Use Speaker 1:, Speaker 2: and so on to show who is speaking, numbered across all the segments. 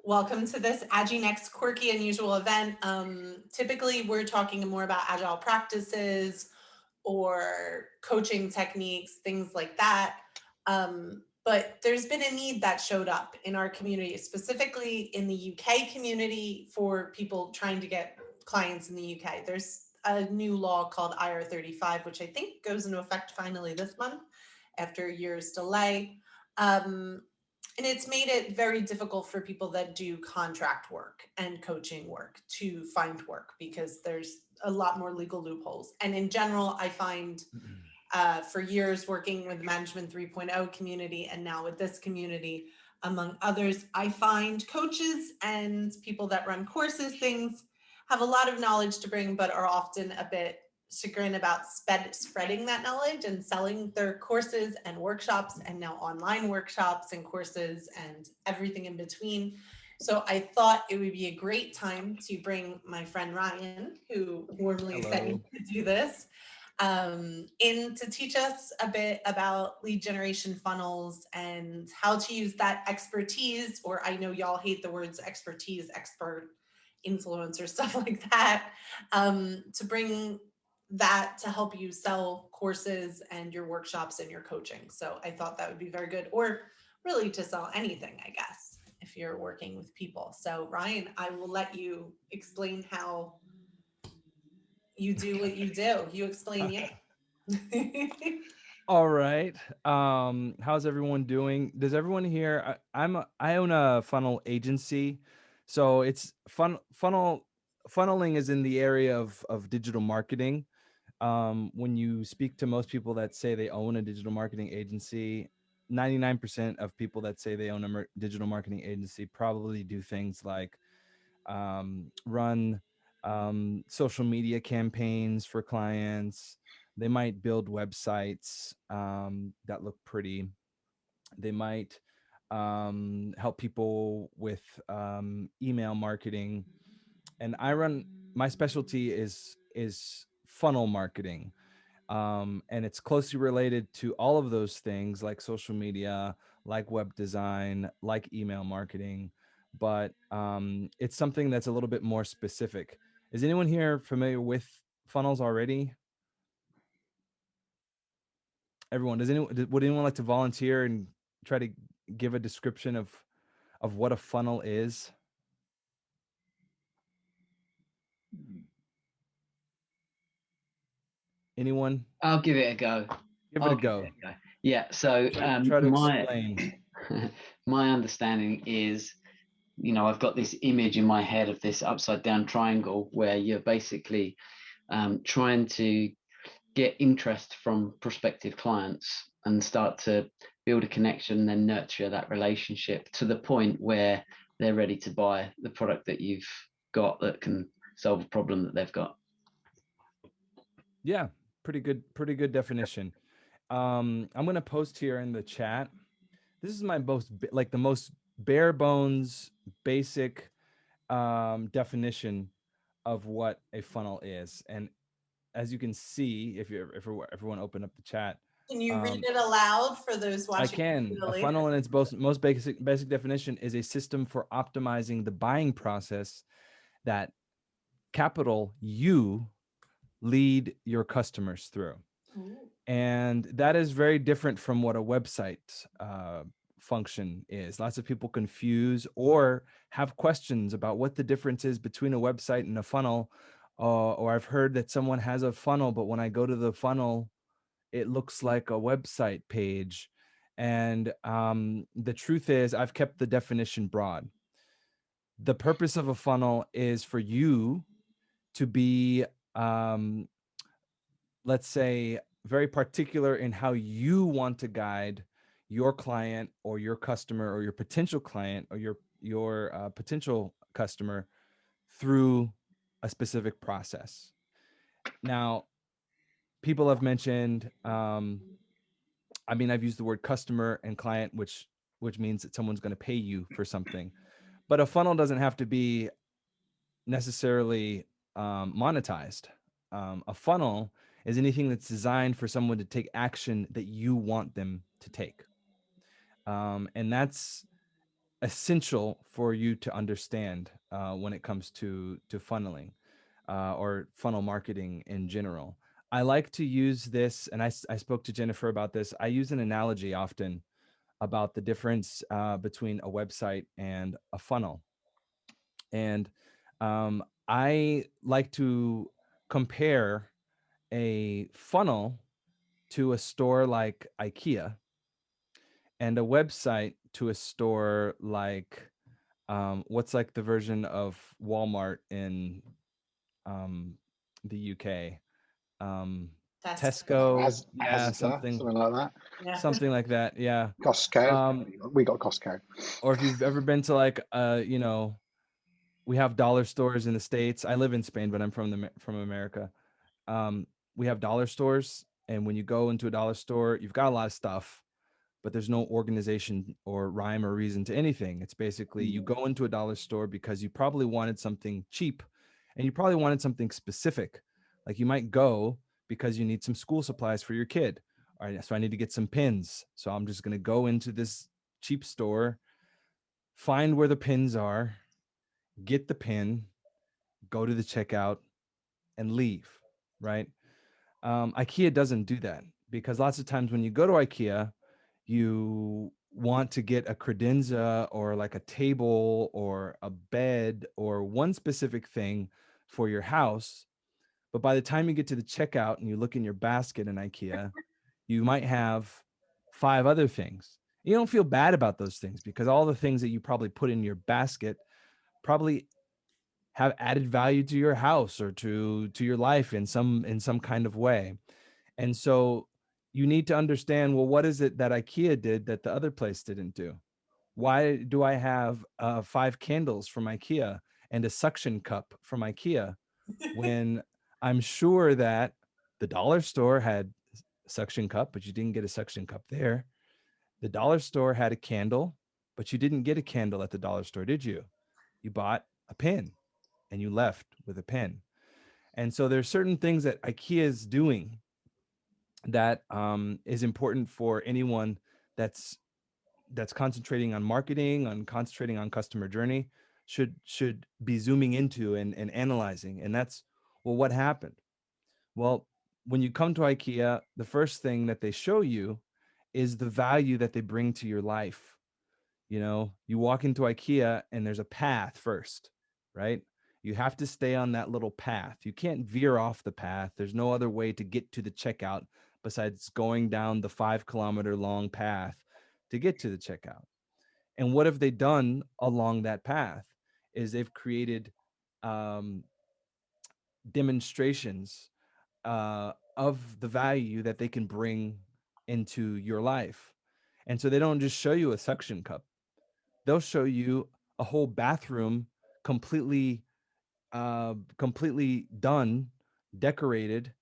Speaker 1: Welcome to this Aginext quirky unusual event. Typically, we're talking more about agile practices or coaching techniques, things like that. But there's been a need that showed up in our community, specifically in the UK community for people trying to get clients in the UK. There's a new law called IR 35, which I think goes into effect finally this month after a year's delay. Um, and it's made it very difficult for people that do contract work and coaching work to find work because there's a lot more legal loopholes. And in general, I find for years working with the Management 3.0 community and now with this community, among others, I find coaches and people that run courses, things have a lot of knowledge to bring, but are often a bit chagrin about spreading that knowledge and selling their courses and workshops and now online workshops and courses and everything in between. So I thought it would be a great time to bring my friend Ryan, who warmly sent me
Speaker 2: Hello.
Speaker 1: to do this, in to teach us a bit about lead generation funnels and how to use that expertise, or I know y'all hate the words expertise, expert, influencer, stuff like that, to bring that to help you sell courses and your workshops and your coaching. So I thought that would be very good, or really to sell anything, I guess, if you're working with people. So Ryan, I will let you explain how you do what you do. You explain you.
Speaker 2: All right. How's everyone doing? Does everyone here? I own a funnel agency, so it's funneling is in the area of digital marketing. When you speak to most people that say they own a digital marketing agency, 99% of people that say they own a digital marketing agency probably do things like run social media campaigns for clients. They might build websites that look pretty. They might help people with email marketing. And my specialty is funnel marketing, and it's closely related to all of those things like social media, like web design, like email marketing, but it's something that's a little bit more specific. Is anyone here familiar with funnels already? Everyone, would anyone like to volunteer and try to give a description of what a funnel is? Anyone?
Speaker 3: I'll give it a go.
Speaker 2: Give it
Speaker 3: I'll
Speaker 2: a
Speaker 3: give
Speaker 2: go.
Speaker 3: it a go. Yeah. So
Speaker 2: Try to
Speaker 3: my
Speaker 2: explain.
Speaker 3: my understanding is, I've got this image in my head of this upside down triangle where you're basically trying to get interest from prospective clients and start to build a connection, then nurture that relationship to the point where they're ready to buy the product that you've got that can solve a problem that they've got.
Speaker 2: Yeah, pretty good definition. I'm gonna post here in the chat. This is my like the most bare bones, basic definition of what a funnel is. And as you can see, if everyone open up the chat,
Speaker 1: Can you read
Speaker 2: um,
Speaker 1: it aloud for those
Speaker 2: I
Speaker 1: watching
Speaker 2: can. A
Speaker 1: later?
Speaker 2: funnel in its most basic definition is a system for optimizing the buying process that capital U lead your customers through.
Speaker 1: Ooh.
Speaker 2: And that is very different from what a website function is. Lots of people confuse or have questions about what the difference is between a website and a funnel. Or I've heard that someone has a funnel, but when I go to the funnel, it looks like a website page. And the truth is, I've kept the definition broad. The purpose of a funnel is for you to be um, let's say, very particular in how you want to guide your client or your customer or your potential client or your potential customer through a specific process. Now, people have mentioned, I mean, I've used the word customer and client, which means that someone's going to pay you for something. But a funnel doesn't have to be necessarily monetized. A funnel is anything that's designed for someone to take action that you want them to take. And that's essential for you to understand when it comes to funneling or funnel marketing in general. I like to use this, and I spoke to Jennifer about this. I use an analogy often about the difference between a website and a funnel. And I like to compare a funnel to a store like IKEA and a website to a store like what's like the version of Walmart in the UK?
Speaker 1: Tesco.
Speaker 2: Tesco, yeah,
Speaker 4: Asda, something like that.
Speaker 1: Yeah.
Speaker 2: something like that, yeah.
Speaker 4: Costco. We got Costco.
Speaker 2: Or if you've ever been to like we have dollar stores in the States. I live in Spain, but I'm from America. We have dollar stores, and when you go into a dollar store, you've got a lot of stuff, but there's no organization or rhyme or reason to anything. It's basically you go into a dollar store because you probably wanted something cheap, and you probably wanted something specific. Like you might go because you need some school supplies for your kid. All right, so I need to get some pins. So I'm just going to go into this cheap store, find where the pins are, get the pin, go to the checkout, and leave, right? IKEA doesn't do that because lots of times when you go to IKEA, you want to get a credenza or like a table or a bed or one specific thing for your house. But by the time you get to the checkout and you look in your basket in IKEA, you might have 5 other things. You don't feel bad about those things because all the things that you probably put in your basket probably have added value to your house or to your life in some kind of way. And so you need to understand, well, what is it that IKEA did that the other place didn't do? Why do I have 5 candles from IKEA and a suction cup from IKEA when I'm sure that the dollar store had a suction cup, but you didn't get a suction cup there. The dollar store had a candle, but you didn't get a candle at the dollar store, did you? You bought a pen and you left with a pen. And so there's certain things that IKEA is doing that is important for anyone that's concentrating on marketing, on concentrating on customer journey, should be zooming into and analyzing. And that's, well, what happened? Well, when you come to IKEA, the first thing that they show you is the value that they bring to your life. You know, you walk into IKEA and there's a path first, right? You have to stay on that little path. You can't veer off the path. There's no other way to get to the checkout besides going down the 5-kilometer long path to get to the checkout. And what have they done along that path is they've created um, demonstrations of the value that they can bring into your life. And so they don't just show you a suction cup. They'll show you a whole bathroom completely completely done, decorated,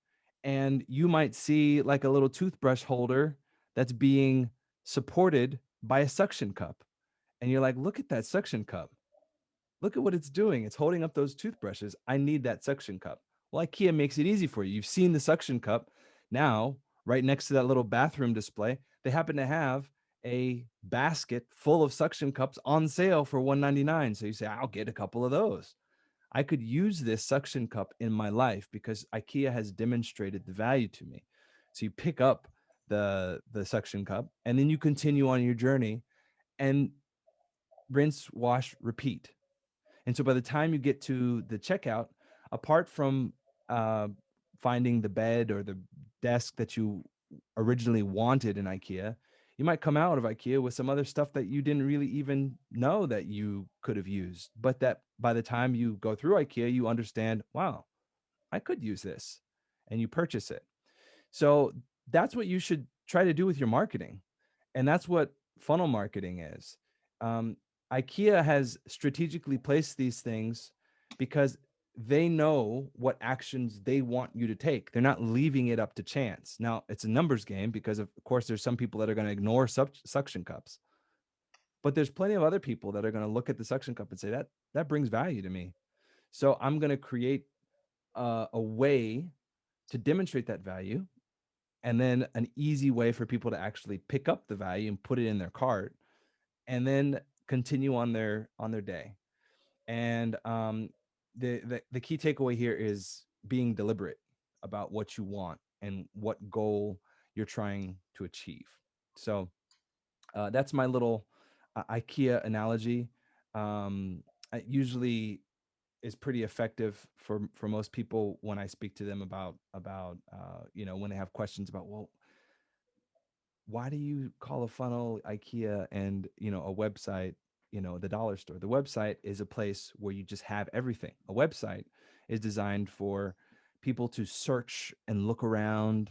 Speaker 2: and you might see like a little toothbrush holder that's being supported by a suction cup. And you're like, look at that suction cup. Look at what it's doing. It's holding up those toothbrushes. I need that suction cup. Well, IKEA makes it easy for you. You've seen the suction cup. Now, right next to that little bathroom display, they happen to have a basket full of suction cups on sale for $1.99. So you say, I'll get a couple of those. I could use this suction cup in my life because IKEA has demonstrated the value to me. So you pick up the suction cup and then you continue on your journey and rinse, wash, repeat. And so by the time you get to the checkout, apart from uh, finding the bed or the desk that you originally wanted in IKEA, you might come out of IKEA with some other stuff that you didn't really even know that you could have used. But that by the time you go through IKEA, you understand, wow, I could use this, and you purchase it. So that's what you should try to do with your marketing. And that's what funnel marketing is. Um, IKEA has strategically placed these things because they know what actions they want you to take. They're not leaving it up to chance. Now, it's a numbers game because, of course, there's some people that are going to ignore suction cups. But there's plenty of other people that are going to look at the suction cup and say, that brings value to me. So I'm going to create a way to demonstrate that value, and then an easy way for people to actually pick up the value and put it in their cart. And then continue on their day. And the key takeaway here is being deliberate about what you want and what goal you're trying to achieve. So that's my little IKEA analogy. It usually is pretty effective for most people when I speak to them about when they have questions about, well, why do you call a funnel IKEA and a website the dollar store? The website is a place where you just have everything. A website is designed for people to search and look around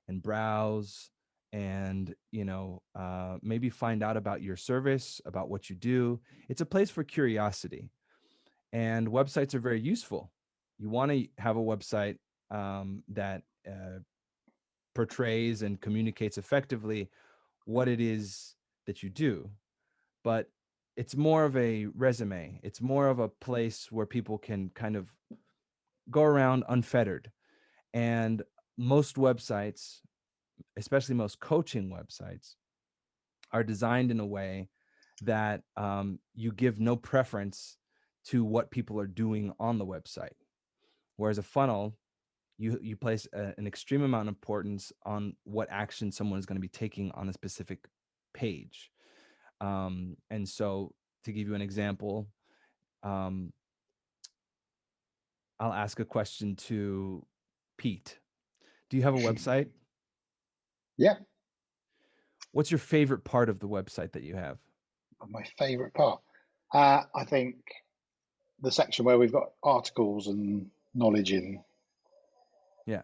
Speaker 2: and browse and maybe find out about your service, about what you do. It's a place for curiosity, and websites are very useful. You want to have a website that portrays and communicates effectively what it is that you do, but it's more of a resume. It's more of a place where people can kind of go around unfettered. And most websites, especially most coaching websites, are designed in a way that you give no preference to what people are doing on the website. Whereas a funnel, you place an extreme amount of importance on what action someone is going to be taking on a specific page. And so, to give you an example, I'll ask a question to Pete. Do you have a website?
Speaker 4: Yeah.
Speaker 2: What's your favorite part of the website that you have?
Speaker 4: My favorite part, I think the section where we've got articles and knowledge in.
Speaker 2: Yeah.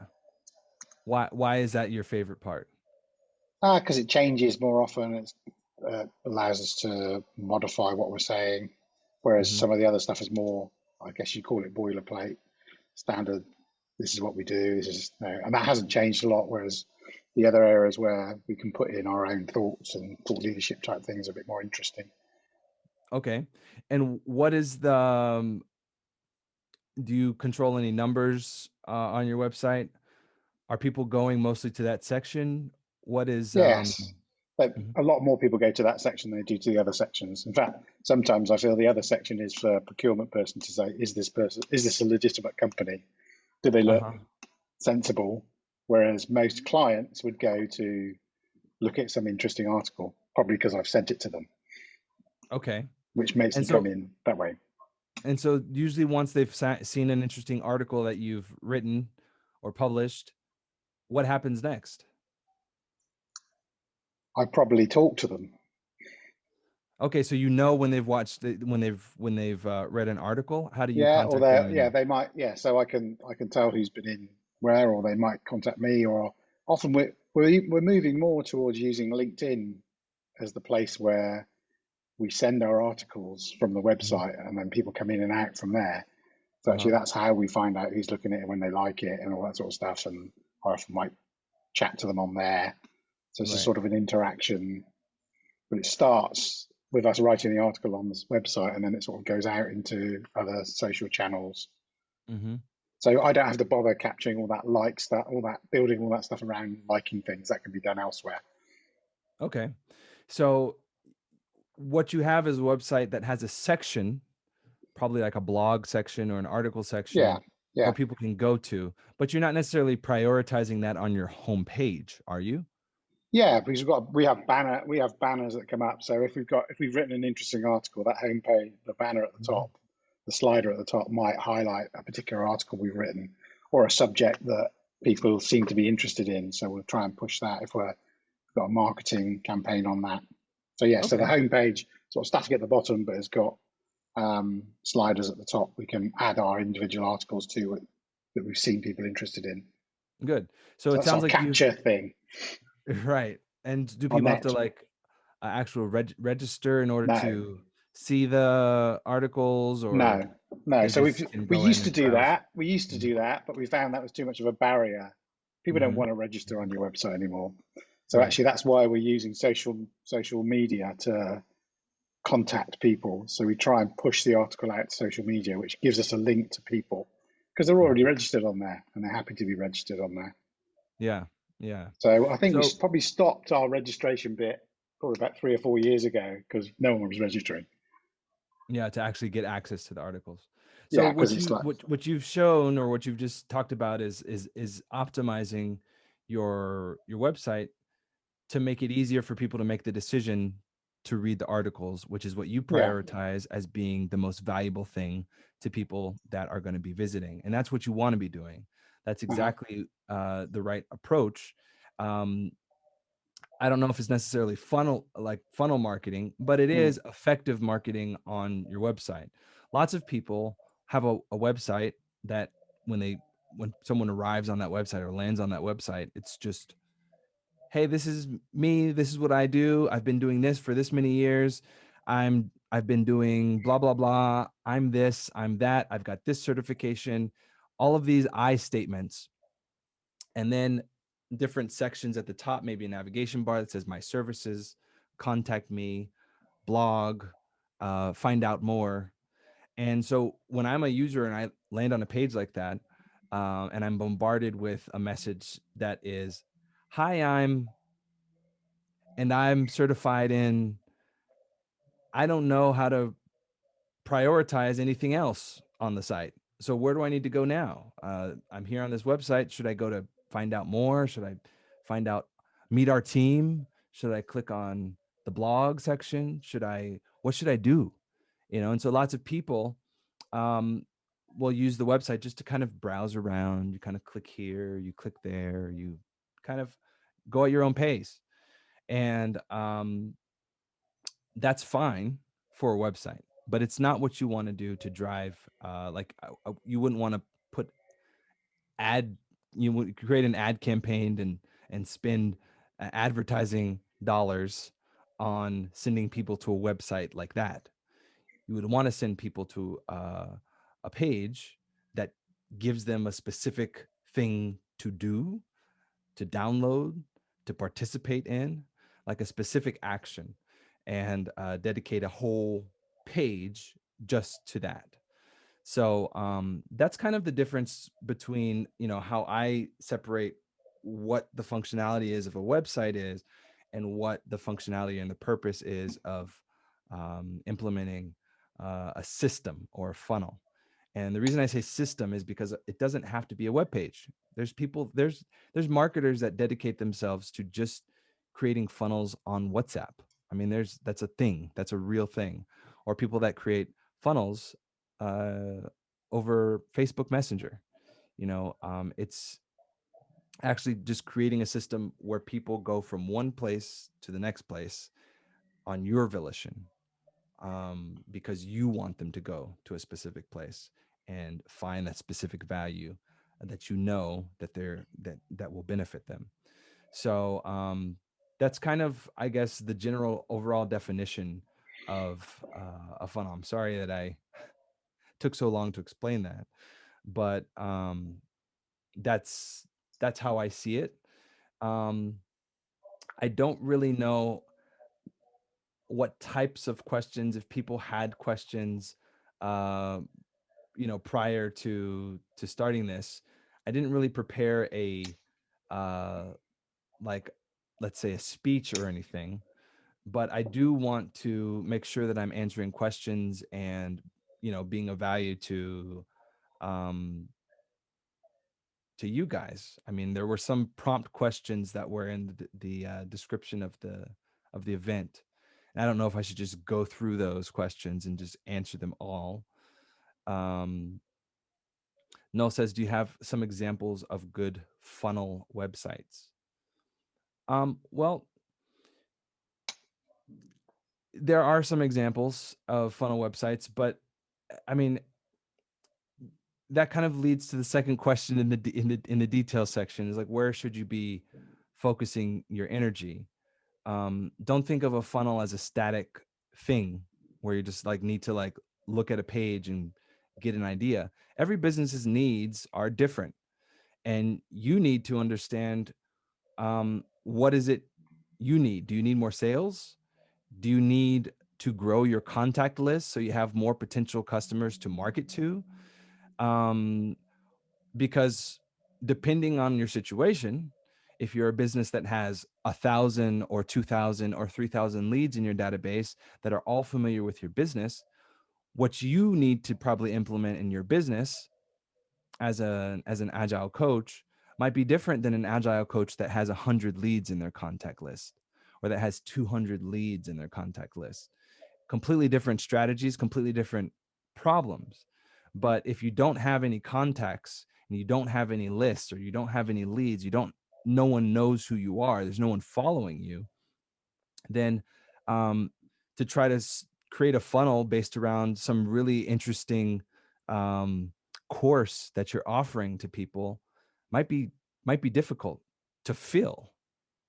Speaker 2: Why is that your favorite part?
Speaker 4: Because it changes more often. It allows us to modify what we're saying, whereas some of the other stuff is more, I guess you call it boilerplate, standard. This is what we do. This is and that hasn't changed a lot. Whereas the other areas where we can put in our own thoughts and thought leadership type things are a bit more interesting.
Speaker 2: Okay. And what is the do you control any numbers on your website? Are people going mostly to that section? What is
Speaker 4: Yes, but a lot more people go to that section than they do to the other sections. In fact, sometimes I feel the other section is for a procurement person to say, is this a legitimate company? Do they look sensible? Whereas most clients would go to look at some interesting article, probably because I've sent it to them.
Speaker 2: Okay.
Speaker 4: Which makes them come in that way.
Speaker 2: And so usually once they've seen an interesting article that you've written or published, what happens next?
Speaker 4: I probably talk to them.
Speaker 2: Okay, so when they've watched when they've read an artiple, how do you
Speaker 4: contact
Speaker 2: them?
Speaker 4: Yeah, they might. Yeah, so I can tell who's been in where, or they might contact me, or often we're moving more towards using LinkedIn as the place where we send our articles from the website, and then people come in and out from there. So actually, that's how we find out who's looking at it, when they like it, and all that sort of stuff. And I often might chat to them on there. So it's a sort of an interaction, but it starts with us writing the article on this website, and then it sort of goes out into other social channels. So I don't have to bother capturing all that building all that stuff around liking things. That can be done elsewhere.
Speaker 2: Okay. So what you have is a website that has a section, probably like a blog section or an article section, where people can go to, but you're not necessarily prioritizing that on your homepage, are you?
Speaker 4: Yeah, because we have banners that come up. So if we've written an interesting article, that homepage, the banner at the top, the slider at the top might highlight a particular article we've written or a subject that people seem to be interested in. So we'll try and push that if we've got a marketing campaign on that. So so the homepage sort of static at the bottom, but it's got sliders at the top. We can add our individual articles to it that we've seen people interested in.
Speaker 2: Good. So it sounds like
Speaker 4: capture thing.
Speaker 2: Right. And do people have to like actual register in order to see the articles, or
Speaker 4: no. So we used to do that. We used to do that, but we found that was too much of a barrier. People don't want to register on your website anymore. So actually, that's why we're using social media to contact people. So we try and push the article out to social media, which gives us a link to people because they're already registered on there and they're happy to be registered on there.
Speaker 2: Yeah.
Speaker 4: So I think we probably stopped our registration bit probably about 3 or 4 years ago because no one was registering.
Speaker 2: Yeah, to actually get access to the articles. So
Speaker 4: Yeah, because it's like,
Speaker 2: what you've shown, or what you've just talked about, is optimizing your website to make it easier for people to make the decision to read the articles, which is what you
Speaker 4: yeah,
Speaker 2: prioritize as being the most valuable thing to people that are going to be visiting. And that's what you want to be doing. That's exactly the right approach. Um, I don't know if it's necessarily funnel marketing, but it is effective marketing on your website. Lots of people have a website that when someone arrives on that website or lands on that website, it's just, hey, this is me, this is what I do. I've been doing this for this many years. I've been doing blah blah blah. I'm this, I'm that. I've got this certification. All of these I statements, and then different sections at the top, maybe a navigation bar that says my services, contact me, blog, find out more. And so when I'm a user and I land on a page like that, and I'm bombarded with a message that is, hi, I'm certified in, I don't know how to prioritize anything else on the site. So where do I need to go now? I'm here on this website. Should I go to find out more? Should I find out, meet our team? Should I click on the blog section? What should I do? And so lots of people will use the website just to kind of browse around. You kind of click here, you click there, you kind of go at your own pace. And that's fine for a website, but it's not what you want to do to drive, you wouldn't want to put ad you would create an ad campaign and spend advertising dollars on sending people to a website like that. You would want to send people to a page that gives them a specific thing to do, to download, to participate in, like a specific action, and dedicate a whole page just to that. So that's kind of the difference between, how I separate what the functionality is of a website is, and what the functionality and the purpose is of implementing a system or a funnel. And the reason I say system is because it doesn't have to be a web page. There's marketers that dedicate themselves to just creating funnels on WhatsApp. I mean, that's a thing. That's a real thing. Or people that create funnels uh, over Facebook Messenger. It's actually just creating a system where people go from one place to the next place on your volition, because you want them to go to a specific place and find that specific value that that will benefit them. So that's kind of, I guess, the general overall definition of a funnel. I'm sorry that I took so long to explain that, but that's how I see it. Um, I don't really know what types of questions, if people had questions, uh, prior to starting this. I didn't really prepare a uh, like, let's say, a speech or anything, but I do want to make sure that I'm answering questions and being of value um, to you guys. I mean, there were some prompt questions that were in the description of the event. And I don't know if I should just go through those questions and just answer them all. Um, Noel says, "Do you have some examples of good funnel websites?" Well, there are some examples of funnel websites, but I mean, that kind of leads to the second question in the details section, is like, where should you be focusing your energy? Don't think of a funnel as a static thing where you just like need to like look at a page and get an idea. Every business's needs are different, and you need to understand, what is it you need. Do you need more sales? Do you need to grow your contact list so you have more potential customers to market to? um, because depending on your situation, if you're a business that has 1,000 or 2,000 or 3,000 leads in your database that are all familiar with your business, What you need to probably implement in your business as an agile coach might be different than an agile coach that has 100 leads in their contact list, or that has 200 leads in their contact list. Completely different strategies, completely different problems. But if you don't have any contacts and you don't have any lists, or you don't have any leads, no one knows who you are, there's no one following you, then to try to create a funnel based around some really interesting course that you're offering to people might be difficult to fill,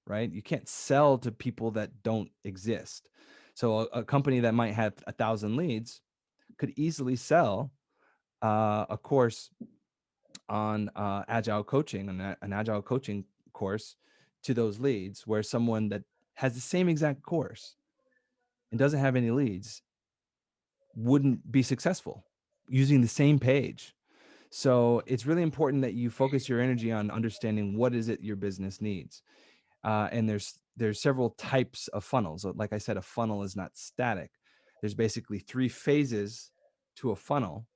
Speaker 2: right? You can't sell to people that don't exist. So a company that might have 1,000 leads could easily sell a course on agile coaching, an agile coaching course, to those leads, where someone that has the same exact course and doesn't have any leads wouldn't be successful using the same page. So it's really important that you focus your energy on understanding what is it your business needs. And there's several types of funnels. Like I said, a funnel is not static. There's basically 3 phases to a funnel,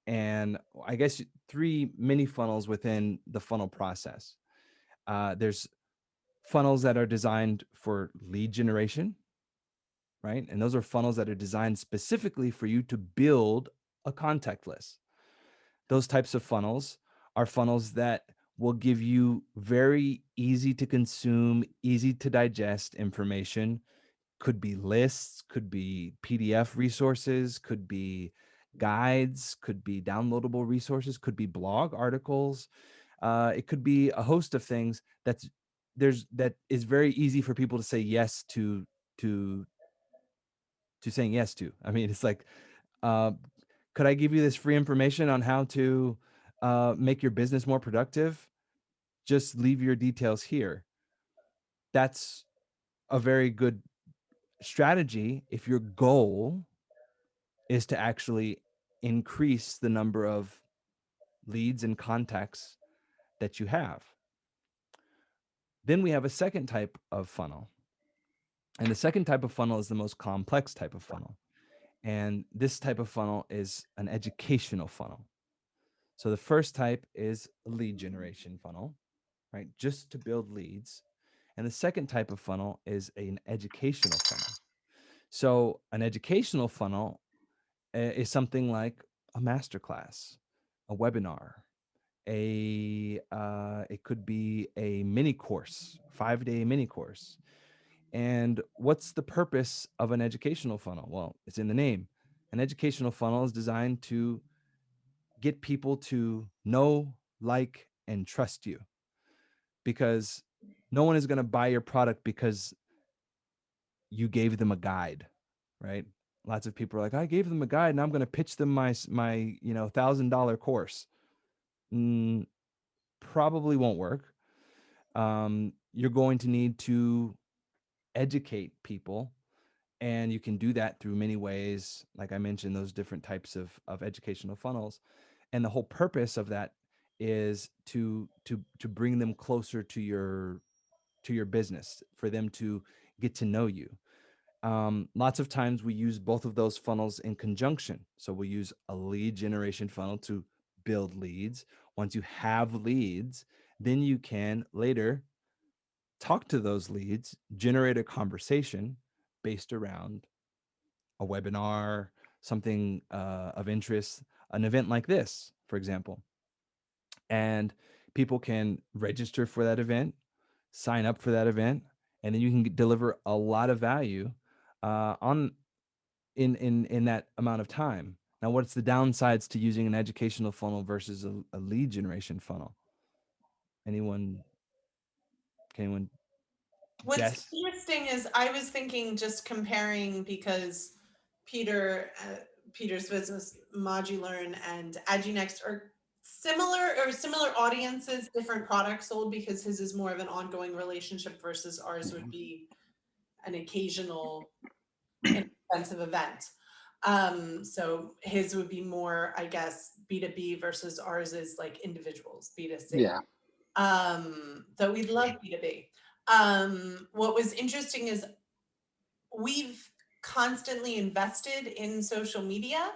Speaker 2: and I guess 3 mini funnels within the funnel process. There's funnels that are designed for lead generation, right? And those are funnels that are designed specifically for you to build a contact list. Those types of funnels are funnels that will give you very easy to consume, easy to digest information. Could be lists, could be PDF resources, could be guides, could be downloadable resources, could be blog articles. It could be a host of things that is very easy for people to say yes to saying yes to. I mean, it's like, could I give you this free information on how to make your business more productive? Just leave your details here. That's a very good strategy if your goal is to actually increase the number of leads and contacts that you have. Then we have a second type of funnel. And the second type of funnel is the most complex type of funnel. And this type of funnel is an educational funnel. So the first type is a lead generation funnel, right? Just to build leads. And the second type of funnel is an educational funnel. So an educational funnel is something like a masterclass, a webinar, it could be a mini course, 5-day mini course. And what's the purpose of an educational funnel? Well, it's in the name. An educational funnel is designed to get people to know, like, and trust you, because no one is going to buy your product because you gave them a guide, right? Lots of people are like, I gave them a guide and I'm going to pitch them my $1,000 course. Probably won't work. You're going to need to educate people, and you can do that through many ways. Like I mentioned, those different types of educational funnels, and the whole purpose of that is to bring them closer to your business, for them to get to know you. Lots of times we use both of those funnels in conjunction. So we use a lead generation funnel to build leads. Once you have leads, then you can later talk to those leads, generate a conversation based around a webinar, something of interest, an event like this, for example. And people can register for that event, sign up for that event, and then you can deliver a lot of value on in that amount of time. Now, what's the downsides to using an educational funnel versus a lead generation funnel? Anyone? Can anyone
Speaker 1: What's
Speaker 2: guess?
Speaker 1: interesting is I was thinking, just comparing, because Peter's business, Modulearn and Aginext, are similar audiences, different products sold, because his is more of an ongoing relationship versus ours would be an occasional inexpensive event. So his would be more, I guess, B2B versus ours is like individuals, B2C.
Speaker 4: Yeah.
Speaker 1: So we'd love B2B. What was interesting is we've constantly invested in social media,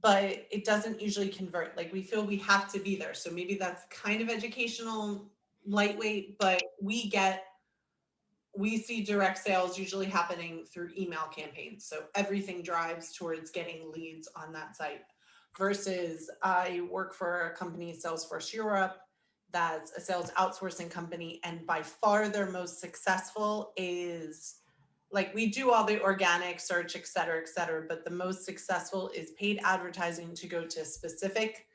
Speaker 1: but it doesn't usually convert. Like we feel we have to be there. So maybe that's kind of educational, lightweight, but we see direct sales usually happening through email campaigns. So everything drives towards getting leads on that site. Versus I work for a company, Salesforce Europe, that's a sales outsourcing company. And by far their most successful is, like, we do all the organic search, et cetera, but the most successful is paid advertising to go to specific,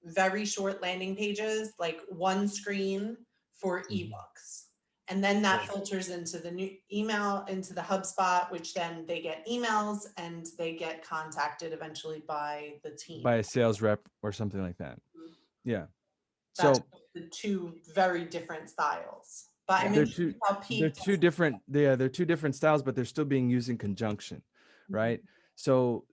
Speaker 1: very short landing pages, like one screen for ebooks. And then that filters into the new email, into the HubSpot, which then they get emails and they get contacted eventually by the team.
Speaker 2: By a sales rep or something like that. Yeah.
Speaker 1: That's
Speaker 2: So
Speaker 1: the two very different styles. But I mean,
Speaker 2: they're two different styles, but they're still being used in conjunction, right? So,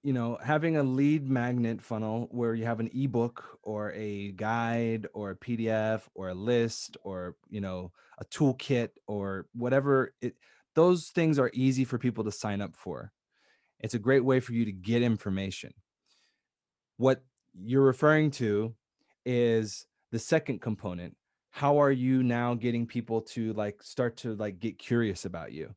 Speaker 2: you know, having a lead magnet funnel where you have an ebook or a guide or a PDF or a list or, you know, a toolkit or whatever, those things are easy for people to sign up for. It's a great way for you to get information. What you're referring to is the second component. How are you now getting people to like start to like get curious about you?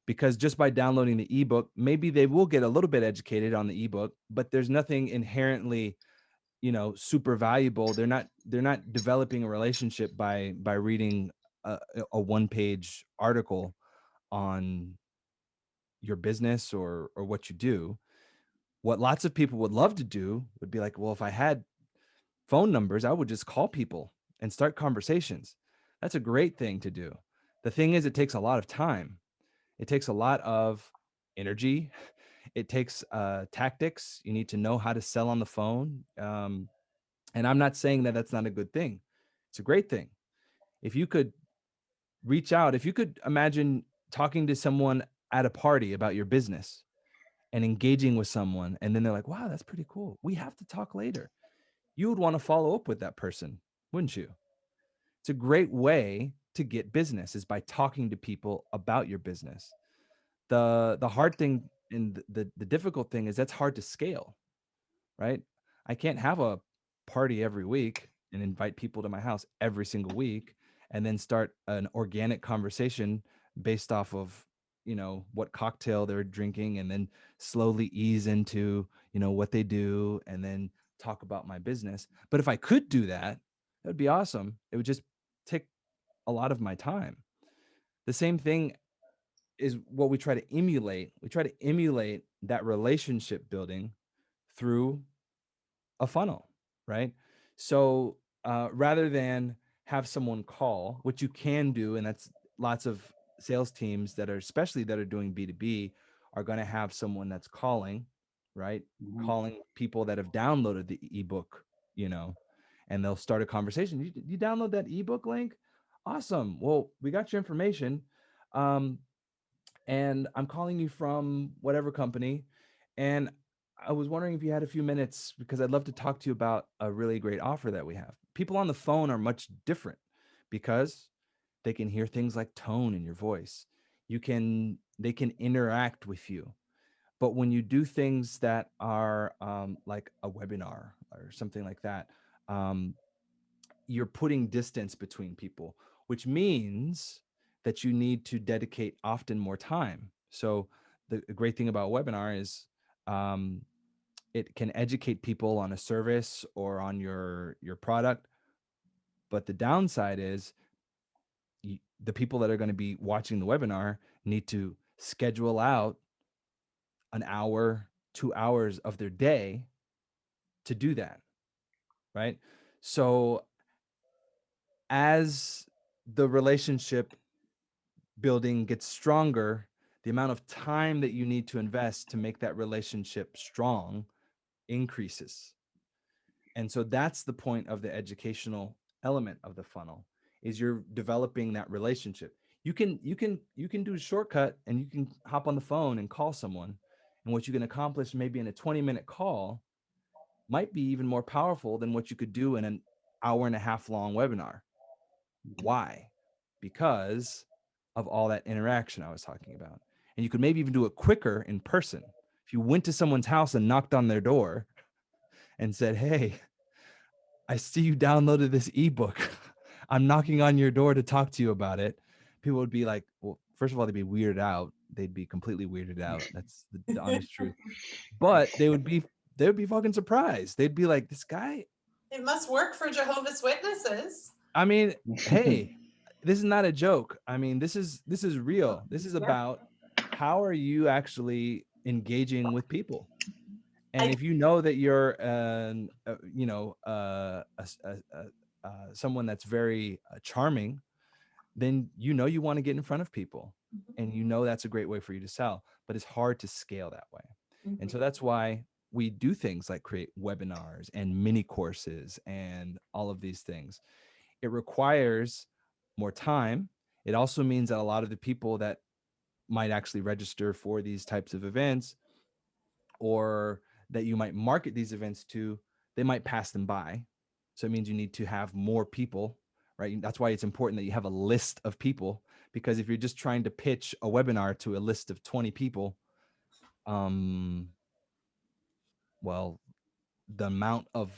Speaker 2: Because just by downloading the ebook, maybe they will get a little bit educated on the ebook, but there's nothing inherently, you know, super valuable. They're not developing a relationship by reading a one-page article on your business or what you do. What lots of people would love to do would be like, well, if I had phone numbers, I would just call people and start conversations. That's a great thing to do. The thing is, it takes a lot of time. It takes a lot of energy. It takes tactics. You need to know how to sell on the phone. And I'm not saying that that's not a good thing. It's a great thing. If you could reach out, if you could imagine talking to someone at a party about your business and engaging with someone, and then they're like, wow, that's pretty cool. We have to talk later. You would want to follow up with that person, wouldn't you? It's a great way to get business is by talking to people about your business. The hard thing and the difficult thing is that's hard to scale, right? I can't have a party every week and invite people to my house every single week and then start an organic conversation based off of, you know, what cocktail they're drinking and then slowly ease into, you know, what they do and then talk about my business. But if I could do that, that would be awesome. It would just take a lot of my time. The same thing is what we try to emulate. We try to emulate that relationship building through a funnel, right? So rather than have someone call, which you can do, and that's lots of sales teams that are, especially that are doing B2B, are going to have someone that's calling, right? Calling people that have downloaded the ebook, you know, and they'll start a conversation. You download that ebook link? Awesome. Well, we got your information. And I'm calling you from whatever company. And I was wondering if you had a few minutes because I'd love to talk to you about a really great offer that we have. People on the phone are much different because they can hear things like tone in your voice. They can interact with you. But when you do things that are like a webinar or something like that, um, you're putting distance between people, which means that you need to dedicate often more time. So the great thing about webinar is it can educate people on a service or on your product. But the downside is the people that are going to be watching the webinar need to schedule out an hour, 2 hours of their day to do that. Right. So as the relationship building gets stronger, the amount of time that you need to invest to make that relationship strong increases. And so that's the point of the educational element of the funnel is you're developing that relationship. You can do a shortcut and you can hop on the phone and call someone, and what you can accomplish maybe in a 20-minute call might be even more powerful than what you could do in an hour and a half long webinar. Why? Because of all that interaction I was talking about. And you could maybe even do it quicker in person. If you went to someone's house and knocked on their door, and said, hey, I see you downloaded this ebook. I'm knocking on your door to talk to you about it. People would be like, well, first of all, they'd be weirded out. They'd be completely weirded out. That's the honest truth. But they would be fucking surprised. They'd be like, this guy,
Speaker 1: It must work for Jehovah's Witnesses.
Speaker 2: I mean, hey, this is not a joke. I mean, this is real. This is about how are you actually engaging with people? And if you know that you're someone that's very charming, then you want to get in front of people, and that's a great way for you to sell. But it's hard to scale that way. And so that's why we do things like create webinars and mini courses and all of these things. It requires more time. It also means that a lot of the people that might actually register for these types of events, or that you might market these events to, they might pass them by. So it means you need to have more people, right? That's why it's important that you have a list of people, because if you're just trying to pitch a webinar to a list of 20 people, well, the amount of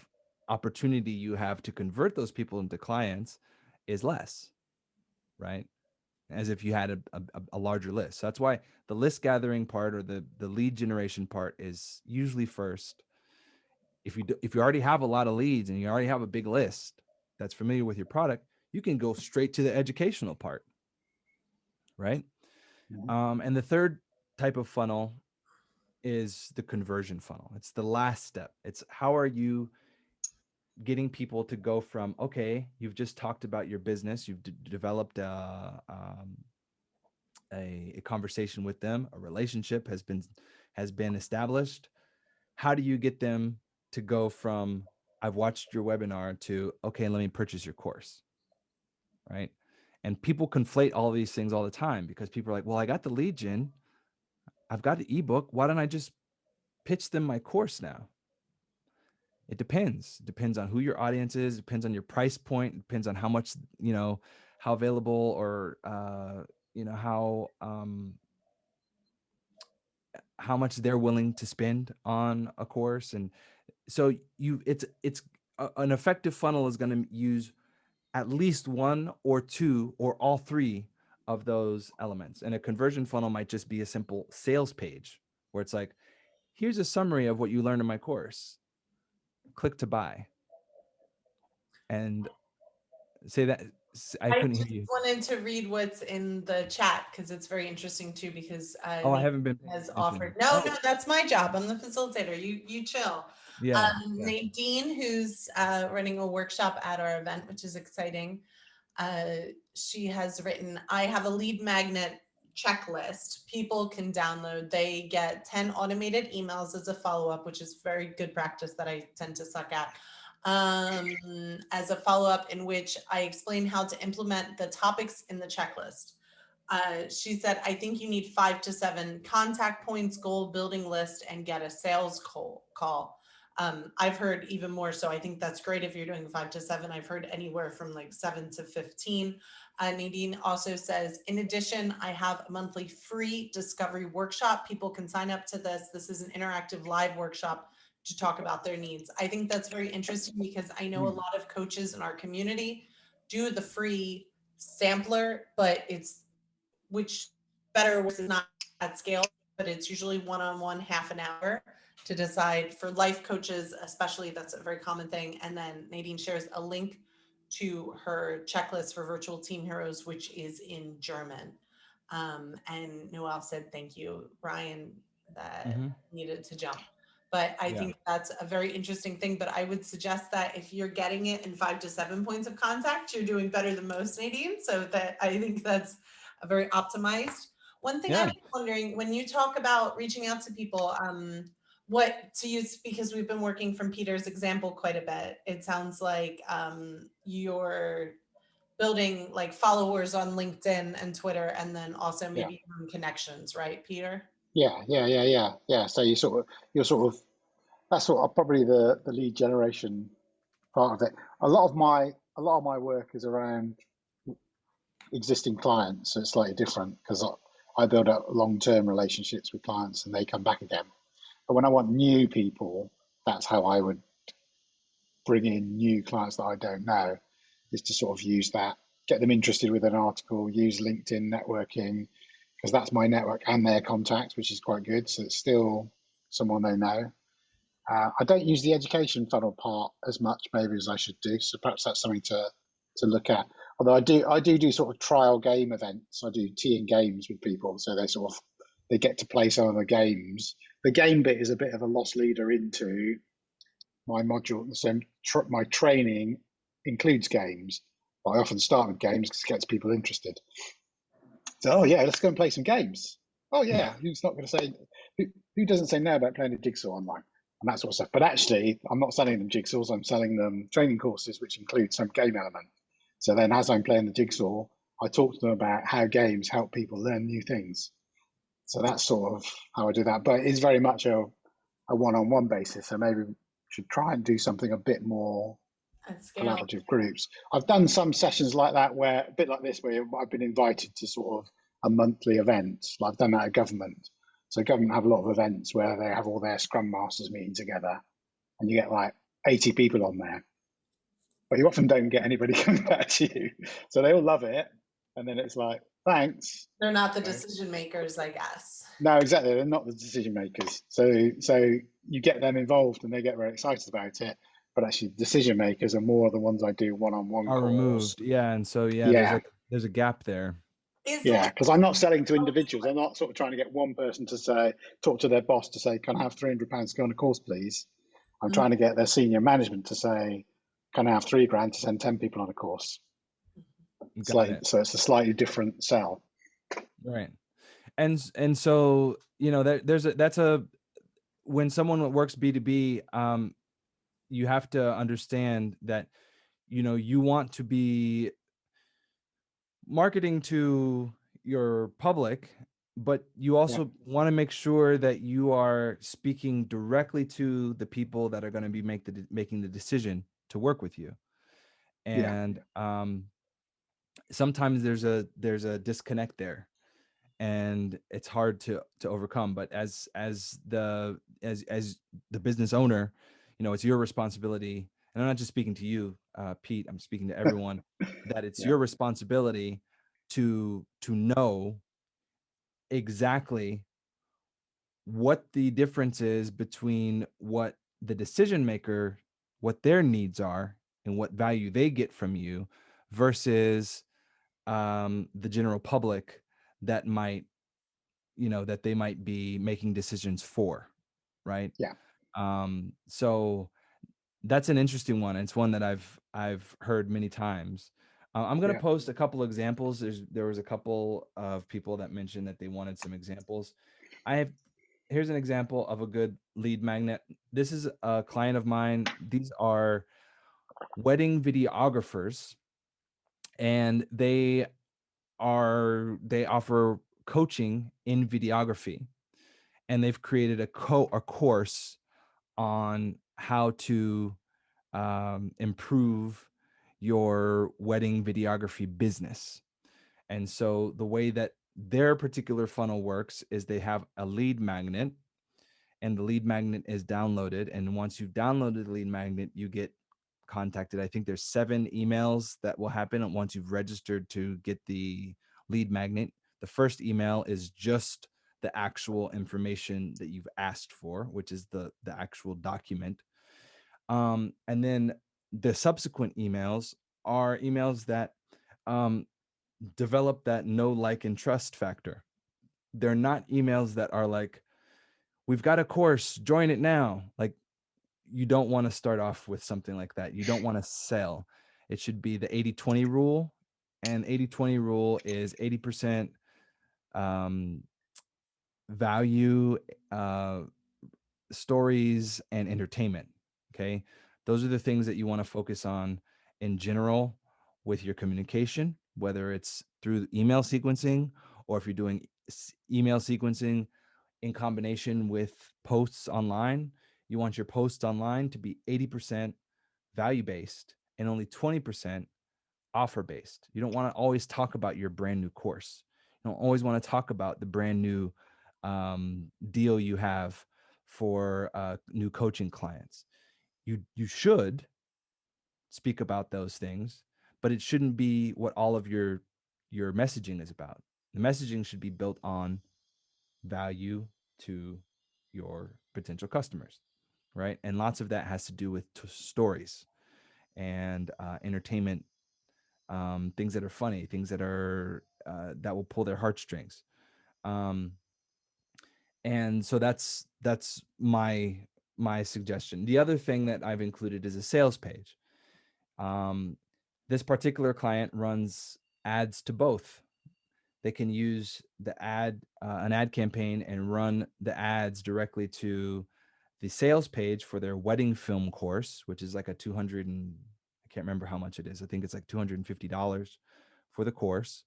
Speaker 2: opportunity you have to convert those people into clients is less, right? As if you had a larger list. So that's why the list gathering part, or the lead generation part, is usually first. If you already have a lot of leads and you already have a big list that's familiar with your product, you can go straight to the educational part, right? And the third type of funnel is the conversion funnel. It's the last step. It's how are you getting people to go from, okay, you've just talked about your business, you've developed a conversation with them, a relationship has been established. How do you get them to go from, I've watched your webinar, to, okay, let me purchase your course, right? And people conflate all these things all the time, because people are like, well, I got the lead gen, I've got the ebook, why don't I just pitch them my course now? It depends. It depends on who your audience is. It depends on your price point. It depends on how much, how available, or, how much they're willing to spend on a course. And so an effective funnel is going to use at least one or two or all three of those elements. And a conversion funnel might just be a simple sales page where it's like, here's a summary of what you learned in my course. Click to buy. And say that. I couldn't hear you.
Speaker 1: Wanted to read what's in the chat because it's very interesting too. Because
Speaker 2: I haven't been
Speaker 1: has offered. No, that's my job. I'm the facilitator. You chill.
Speaker 2: Yeah.
Speaker 1: Nadine, who's running a workshop at our event, which is exciting. She has written, I have a lead magnet checklist people can download. They get 10 automated emails as a follow-up, which is very good practice that I tend to suck at. As a follow-up, in which I explain how to implement the topics in the checklist. She said, I think you need 5 to 7 contact points, goal building list, and get a sales call. I've heard even more. So I think that's great if you're doing 5 to 7. I've heard anywhere from like 7 to 15. Nadine also says, in addition, I have a monthly free discovery workshop. People can sign up to this. This is an interactive live workshop to talk about their needs. I think that's very interesting because I know a lot of coaches in our community do the free sampler, but which better was not at scale, but it's usually one-on-one, half an hour to decide. For life coaches, especially, that's a very common thing. And then Nadine shares a link to her checklist for virtual team heroes, which is in German. And Noel said, thank you, Brian, that needed to jump. But I think that's a very interesting thing. But I would suggest that if you're getting it in 5 to 7 points of contact, you're doing better than most, Nadine. So that I think that's a very optimized. One thing I was wondering, when you talk about reaching out to people, what to use, because we've been working from Peter's example quite a bit. It sounds like you're building like followers on LinkedIn and Twitter, and then also maybe connections, right, Peter?
Speaker 4: Yeah. So you're sort of that's sort of probably the lead generation part of it. A lot of my work is around existing clients, so it's slightly different because I build up long-term relationships with clients and they come back again. But when I want new people, that's how I would bring in new clients that I don't know, is to sort of use that, get them interested with an article, use LinkedIn networking, because that's my network and their contacts, which is quite good. So it's still someone they know. I don't use the education funnel part as much maybe as I should do. So perhaps that's something to look at. Although I do sort of trial game events. I do tea and games with people, so they get to play some of the games. The game bit is a bit of a loss leader into my module. So my training includes games, but I often start with games because it gets people interested. So, oh yeah, let's go and play some games. Oh yeah, who's not going to say? Who doesn't say no about playing a jigsaw online and that sort of stuff? But actually, I'm not selling them jigsaws. I'm selling them training courses, which include some game element. So then, as I'm playing the jigsaw, I talk to them about how games help people learn new things. So that's sort of how I do that. But it's very much a one-on-one basis. So maybe we should try and do something a bit more collaborative groups. I've done some sessions like that, where a bit like this, where I've been invited to sort of a monthly event. Like I've done that at government. So government have a lot of events where they have all their scrum masters meeting together, and you get like 80 people on there, but you often don't get anybody coming back to you. So they all love it, and then it's like, thanks.
Speaker 1: They're not the decision makers, I guess.
Speaker 4: No, exactly. They're not the decision makers. So you get them involved, and they get very excited about it. But actually, decision makers are more the ones I do one-on-one
Speaker 2: Are
Speaker 4: calls.
Speaker 2: removed. Yeah. And so, there's a gap there.
Speaker 4: Yeah, because I'm not selling to individuals. I'm not sort of trying to get one person to say, talk to their boss to say, can I have £300 to go on a course, please? I'm trying to get their senior management to say, can I have £3,000 to send 10 people on a course? So it's a slightly different sell.
Speaker 2: Right. And so, when someone works B2B, you have to understand that, you want to be marketing to your public, but you also want to make sure that you are speaking directly to the people that are going to be making the decision to work with you. And sometimes there's a disconnect there, and it's hard to overcome. But as the business owner, it's your responsibility. And I'm not just speaking to you, Pete, I'm speaking to everyone, that it's your responsibility to know exactly what the difference is between what the decision maker, what their needs are, and what value they get from you, versus the general public that might, that they might be making decisions for, right? So that's an interesting one. It's one that I've heard many times. I'm going to post a couple examples. There was a couple of people that mentioned that they wanted some examples. Here's an example of a good lead magnet. This is a client of mine. These are wedding videographers, and they offer coaching in videography, and they've created a course on how to improve your wedding videography business. And so the way that their particular funnel works is they have a lead magnet, and the lead magnet is downloaded. And once you've downloaded the lead magnet, you get contacted. I think there's 7 emails that will happen once you've registered to get the lead magnet. The first email is just the actual information that you've asked for, which is the actual document. And then the subsequent emails are emails that develop that know, like, and trust factor. They're not emails that are like, we've got a course, join it now. Like, you don't want to start off with something like that. You don't want to sell. It should be the 80-20 rule. And 80-20 rule is 80% value, stories, and entertainment. Okay. Those are the things that you want to focus on in general with your communication, whether it's through email sequencing, or if you're doing email sequencing in combination with posts online. You want your posts online to be 80% value-based and only 20% offer-based. You don't want to always talk about your brand new course. You don't always want to talk about the brand new deal you have for new coaching clients. You should, speak about those things, but it shouldn't be what all of your messaging is about. The messaging should be built on value to your potential customers, right? And lots of that has to do with stories and entertainment, things that are funny, things that are that will pull their heartstrings. And so that's my suggestion. The other thing that I've included is a sales page. This particular client runs ads to both. They can use the an ad campaign and run the ads directly to the sales page for their wedding film course, which is like a 200 and I can't remember how much it is. I think it's like $250 for the course.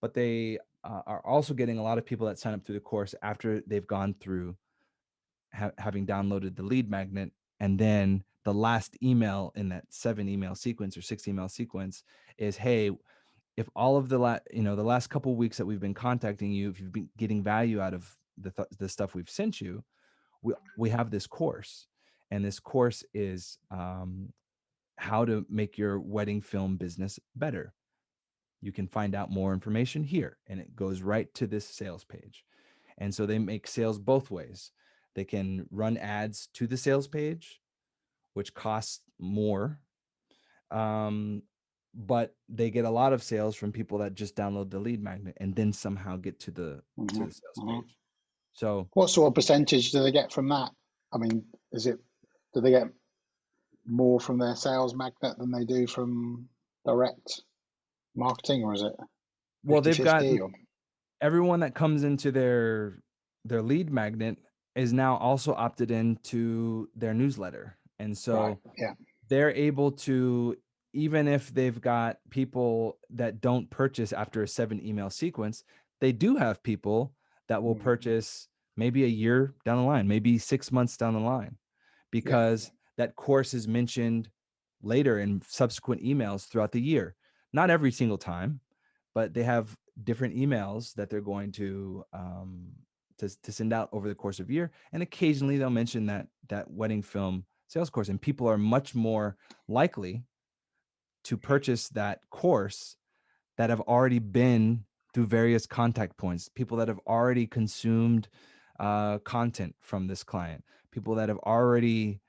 Speaker 2: But they are also getting a lot of people that sign up through the course after they've gone through having downloaded the lead magnet, and then the last email in that 7 email sequence or 6 email sequence is, hey, if all of the the last couple of weeks that we've been contacting you, if you've been getting value out of the stuff we've sent you, we have this course, and this course is how to make your wedding film business better. You can find out more information here, and it goes right to this sales page. And so they make sales both ways. They can run ads to the sales page, which costs more, but they get a lot of sales from people that just download the lead magnet and then somehow get to the sales page. So
Speaker 4: what sort of percentage do they get from that? I mean, do they get more from their sales magnet than they do from direct marketing, or is it 50,
Speaker 2: well, they've got
Speaker 4: or?
Speaker 2: everyone that comes into their lead magnet is now also opted into their newsletter. And so
Speaker 4: Right, yeah,
Speaker 2: they're able to, even if they've got people that don't purchase after a 7 email sequence, they do have people that will purchase maybe a year down the line, maybe 6 months down the line, because that course is mentioned later in subsequent emails throughout the year. Not every single time, but they have different emails that they're going to send out over the course of a year, and occasionally they'll mention that wedding film sales course, and people are much more likely to purchase that course that have already been through various contact points, people that have already consumed content from this client, people that are already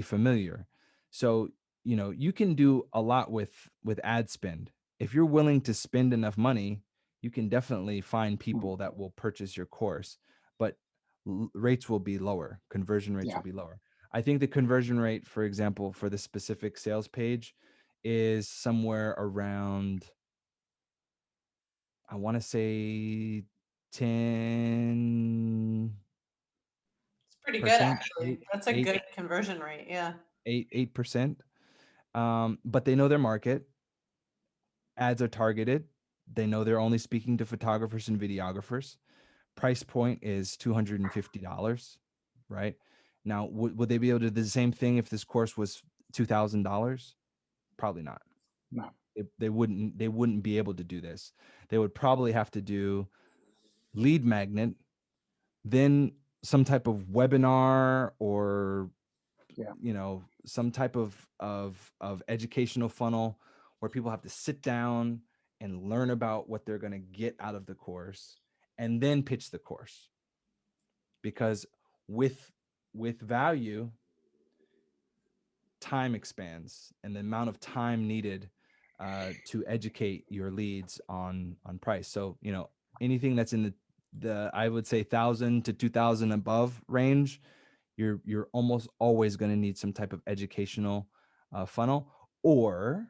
Speaker 2: familiar. So you can do a lot with ad spend. If you're willing to spend enough money, you can definitely find people that will purchase your course, but rates will be lower. Conversion rates will be lower. I think the conversion rate, for example, for the specific sales page is somewhere around, I want to say 10%.
Speaker 1: It's pretty good, actually. That's a good conversion rate. Yeah.
Speaker 2: 8%. But they know their market. Ads are targeted. They know they're only speaking to photographers and videographers. Price point is $250, right? Now, would they be able to do the same thing if this course was $2,000? Probably not.
Speaker 4: No.
Speaker 2: They wouldn't be able to do this. They would probably have to do lead magnet, then some type of webinar, or some type of educational funnel where people have to sit down and learn about what they're going to get out of the course and then pitch the course. Because with value, time expands, and the amount of time needed to educate your leads on price. So anything that's in the I would say 1,000 to 2,000 above range, you're almost always going to need some type of educational funnel, or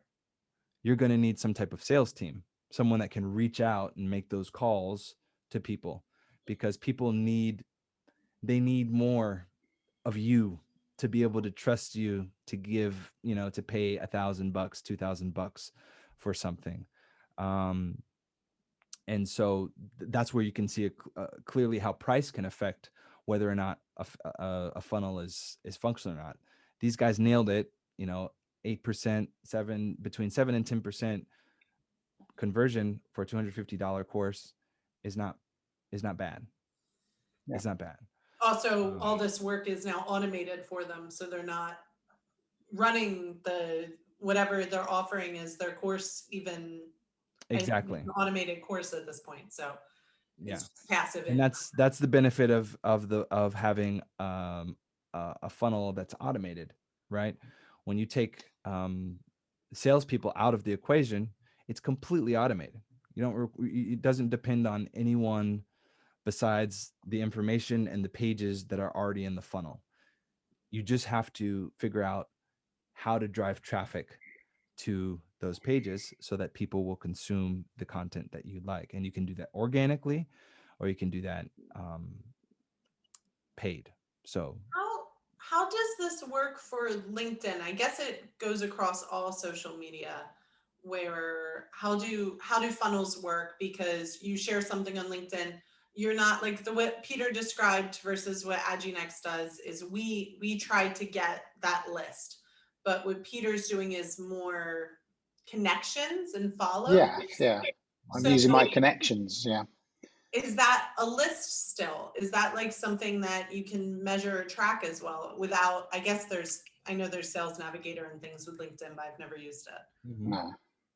Speaker 2: you're going to need some type of sales team, someone that can reach out and make those calls to people, because people need more of you to be able to trust you to give, to pay $1,000, $2,000 for something. And so that's where you can see clearly how price can affect whether or not a funnel is functional or not. These guys nailed it. 8%, between 7 and 10% conversion for a $250 course is not bad. It's not bad.
Speaker 1: Also, all this work is now automated for them, so they're not running the whatever they're offering as their course, even as
Speaker 2: Exactly.
Speaker 1: an automated course at this point. So
Speaker 2: Yeah.
Speaker 1: it's just passive
Speaker 2: And
Speaker 1: income.
Speaker 2: that's the benefit of having a funnel that's automated, right? When you take salespeople out of the equation, it's completely automated. You don't it doesn't depend on anyone besides the information and the pages that are already in the funnel. You just have to figure out how to drive traffic to those pages so that people will consume the content that you like. And you can do that organically, or you can do that paid. So
Speaker 1: How does this work for LinkedIn? I guess it goes across all social media. Where how do funnels work? Because you share something on LinkedIn, you're not like the what Peter described versus what Aginext does is we try to get that list, but what Peter's doing is more connections and follows.
Speaker 4: Yeah. I'm
Speaker 1: So
Speaker 4: using my connections. Yeah.
Speaker 1: is that a list still? Is that like something that you can measure or track as well without, I guess I know there's Sales Navigator and things with LinkedIn, but I've never used it.
Speaker 4: No.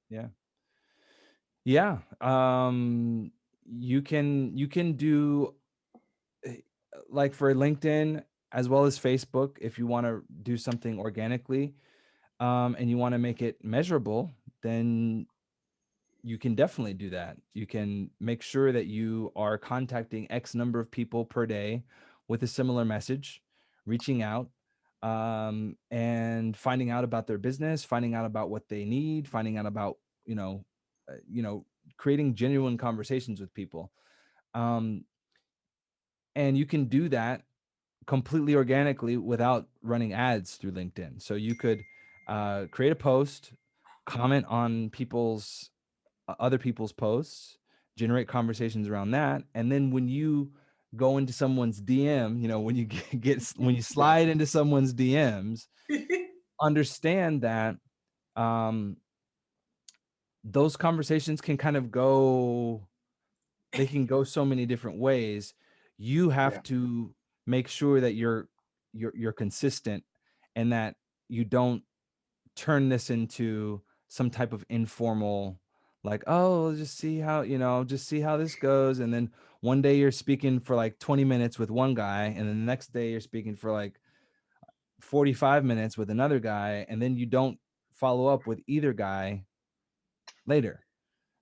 Speaker 2: Yeah. Yeah. You can do like for LinkedIn as well as Facebook, if you want to do something organically, and you want to make it measurable, then you can definitely do that. You can make sure that you are contacting X number of people per day with a similar message, reaching out, and finding out about their business, finding out about what they need, finding out about, creating genuine conversations with people. And you can do that completely organically without running ads through LinkedIn. So you could create a post, comment on other people's posts, generate conversations around that, and then when you go into someone's DM, when you when you slide into someone's DMs, understand that those conversations can kind of they can go so many different ways. You have to make sure that you're consistent, and that you don't turn this into some type of informal, like, oh, just see how this goes, and then one day you're speaking for like 20 minutes with one guy, and then the next day you're speaking for like 45 minutes with another guy, and then you don't follow up with either guy later,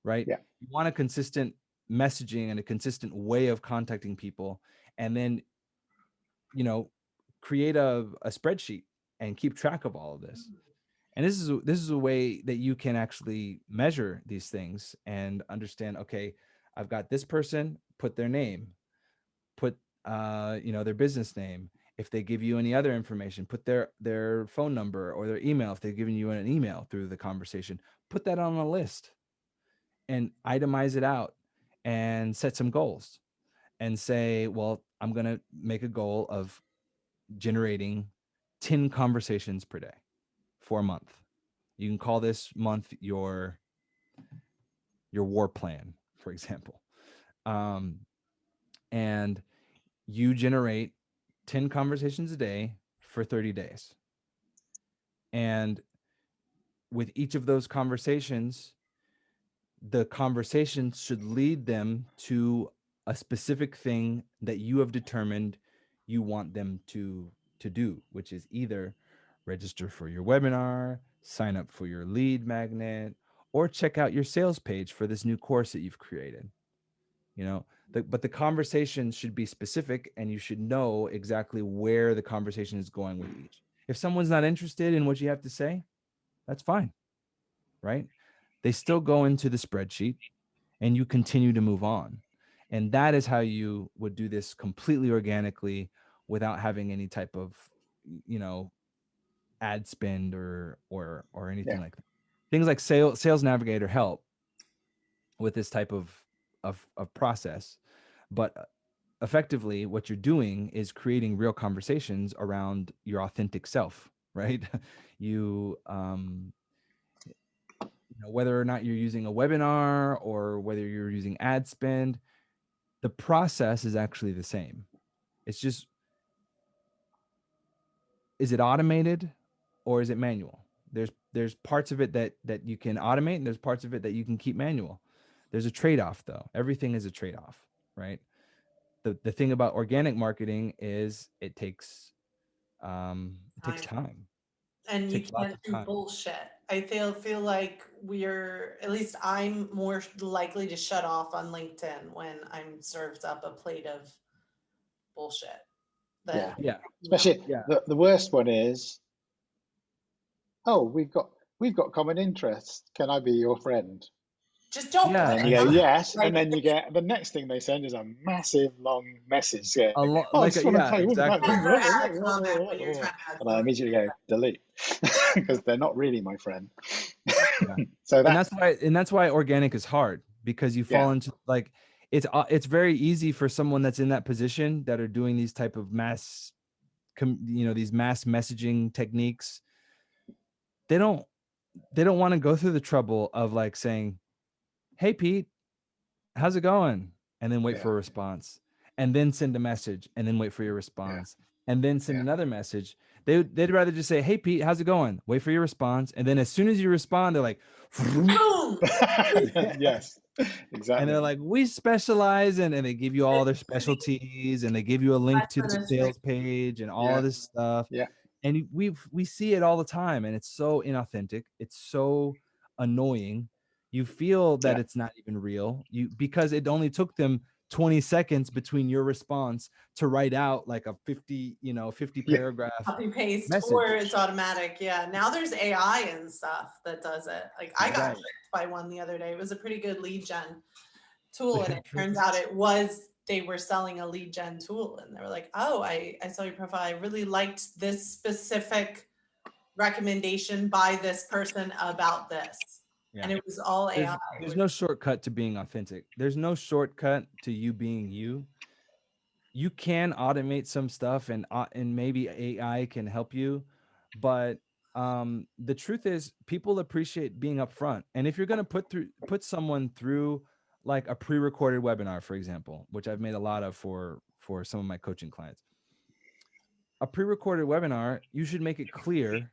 Speaker 2: right?
Speaker 4: Yeah.
Speaker 2: You want a consistent messaging and a consistent way of contacting people, and then create a spreadsheet and keep track of all of this. And this is a way that you can actually measure these things and understand, okay, I've got this person, put their name, put their business name. If they give you any other information, put their phone number or their email. If they've given you an email through the conversation, put that on a list and itemize it out and set some goals and say, well, I'm going to make a goal of generating 10 conversations per day for a month. You can call this month your war plan, for example. And you generate 10 conversations a day for 30 days. And with each of those conversations, the conversation should lead them to a specific thing that you have determined you want them to do, which is either register for your webinar, sign up for your lead magnet, or check out your sales page for this new course that you've created. But the conversation should be specific, and you should know exactly where the conversation is going with each. If someone's not interested in what you have to say, that's fine, right? They still go into the spreadsheet and you continue to move on. And that is how you would do this completely organically without having any type of, ad spend or anything like that. Things like Sales Navigator help with this type of process, but effectively what you're doing is creating real conversations around your authentic self, right? you whether or not you're using a webinar or whether you're using ad spend, the process is actually the same. It's just, is it automated or is it manual? There's parts of it that you can automate, and there's parts of it that you can keep manual. There's a trade-off though. Everything is a trade-off, right? The thing about organic marketing is it takes time.
Speaker 1: And
Speaker 2: It
Speaker 1: you
Speaker 2: takes lots
Speaker 1: can't
Speaker 2: of
Speaker 1: do
Speaker 2: time.
Speaker 1: bullshit. I feel like we're, at least I'm more likely to shut off on LinkedIn when I'm served up a plate of bullshit. Than,
Speaker 4: Yeah.
Speaker 2: Yeah.
Speaker 4: Especially
Speaker 2: Yeah.
Speaker 4: the worst one is, oh, we've got common interests. Can I be your friend?
Speaker 1: just don't
Speaker 2: Yeah.
Speaker 1: put
Speaker 4: And then
Speaker 1: it
Speaker 4: you go,
Speaker 1: on.
Speaker 4: yes.
Speaker 1: Like,
Speaker 4: And then you get the next thing they send is a massive long message going,
Speaker 2: A lot,
Speaker 4: oh, I
Speaker 2: like
Speaker 4: just
Speaker 2: a,
Speaker 4: want to
Speaker 2: yeah,
Speaker 4: tell you.
Speaker 2: exactly.
Speaker 1: never add a comment when you're trying to add
Speaker 4: And I
Speaker 1: photos.
Speaker 4: immediately go, delete, because they're not really my friend.
Speaker 2: Yeah.
Speaker 4: So
Speaker 2: And
Speaker 4: that,
Speaker 2: that's why organic is hard, because you
Speaker 4: yeah,
Speaker 2: fall into like it's very easy for someone that's in that position that are doing these type of these mass messaging techniques. They don't want to go through the trouble of like saying, "Hey Pete, how's it going?" and then wait
Speaker 4: yeah,
Speaker 2: for a response, and then send a message, and then wait for your
Speaker 4: yeah,
Speaker 2: response, and then send
Speaker 4: yeah.
Speaker 2: another message. They'd rather just say, "Hey Pete, how's it going?" Wait for your response, and then as soon as you respond, they're like,
Speaker 1: Boom!
Speaker 4: Yes,
Speaker 2: and
Speaker 4: exactly.
Speaker 2: they're like, "We specialize in," and they give you all their specialties, and they give you a link to the sales page and all of
Speaker 4: Yeah,
Speaker 2: this stuff.
Speaker 4: yeah,
Speaker 2: And we see it all the time, and it's so inauthentic. It's so annoying. You feel that
Speaker 4: yeah,
Speaker 2: it's not even real, because it only took them 20 seconds between your response to write out like a 50
Speaker 4: yeah,
Speaker 2: paragraph
Speaker 1: Copy paste, or
Speaker 2: message.
Speaker 1: it's automatic. Yeah, now there's AI and stuff that does it. Like, I got
Speaker 2: Right.
Speaker 1: tricked by one the other day. It was a pretty good lead gen tool, and it turns out they were selling a lead gen tool, and they were like, oh, I saw your profile, I really liked this specific recommendation by this person about this,
Speaker 2: Yeah.
Speaker 1: and it was all AI.
Speaker 2: There's no shortcut to being authentic. There's no shortcut to you being you. You can automate some stuff, and maybe AI can help you, but the truth is people appreciate being upfront. And if you're going to put someone through like a pre-recorded webinar, for example, which I've made a lot of for some of my coaching clients, a pre-recorded webinar, you should make it clear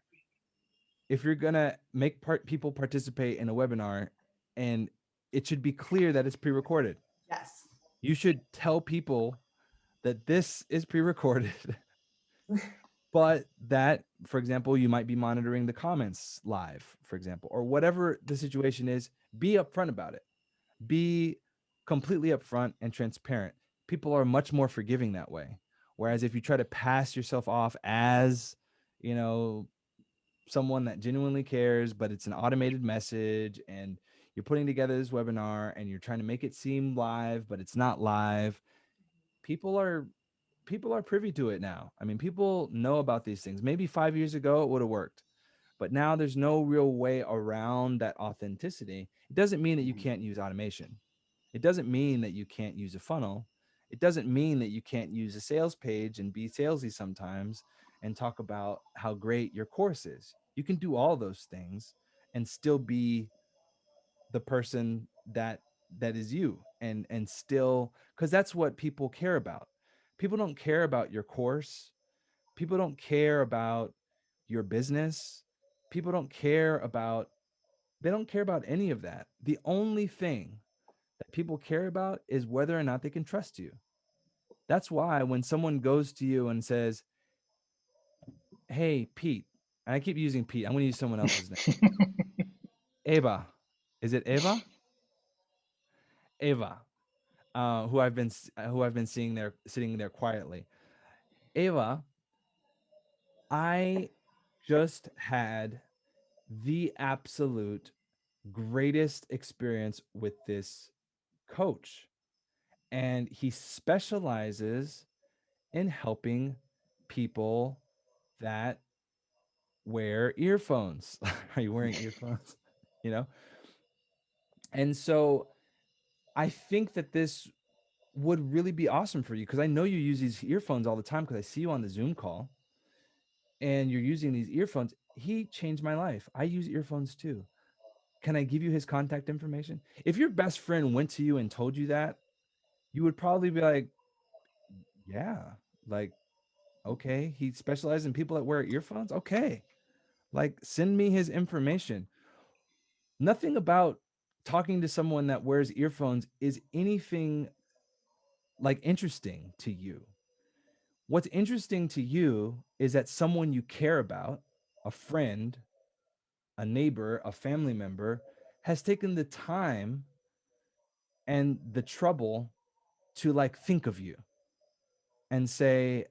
Speaker 2: if you're going to make people participate in a webinar, and it should be clear that it's pre-recorded.
Speaker 1: Yes.
Speaker 2: You should tell people that this is pre-recorded, but that, for example, you might be monitoring the comments live, for example, or whatever the situation is. Be upfront about it. Be completely upfront and transparent. People are much more forgiving that way. Whereas if you try to pass yourself off as, you know, someone that genuinely cares, but it's an automated message, and you're putting together this webinar and you're trying to make it seem live, but it's not live, people are privy to it now. I mean, people know about these things. Maybe 5 years ago it would have worked, but now there's no real way around that authenticity. It doesn't mean that you can't use automation. It doesn't mean that you can't use a funnel. It doesn't mean that you can't use a sales page and be salesy sometimes and talk about how great your course is. You can do all those things and still be the person that is you, and still, because that's what people care about. People don't care about your course. People don't care about your business. People don't care about they don't care about any of that. The only thing that people care about is whether or not they can trust you. That's why when someone goes to you and says, "Hey Pete," and I keep using Pete, I'm going to use someone else's name. Ava. Is it Ava? Ava. Who I've been seeing there, sitting there quietly. Ava, I just had the absolute greatest experience with this coach, and he specializes in helping people that wear earphones. Are you wearing earphones? You know? And so I think that this would really be awesome for you, because I know you use these earphones all the time, because I see you on the Zoom call and you're using these earphones. He changed my life. I use earphones too. Can I give you his contact information? If your best friend went to you and told you that, you would probably be like, yeah, like, okay, he specializes in people that wear earphones. Okay, Like, send me his information. Nothing about talking to someone that wears earphones is anything like interesting to you. What's interesting to you is that someone you care about, a friend, a neighbor, a family member, has taken the time and the trouble to like think of you and say,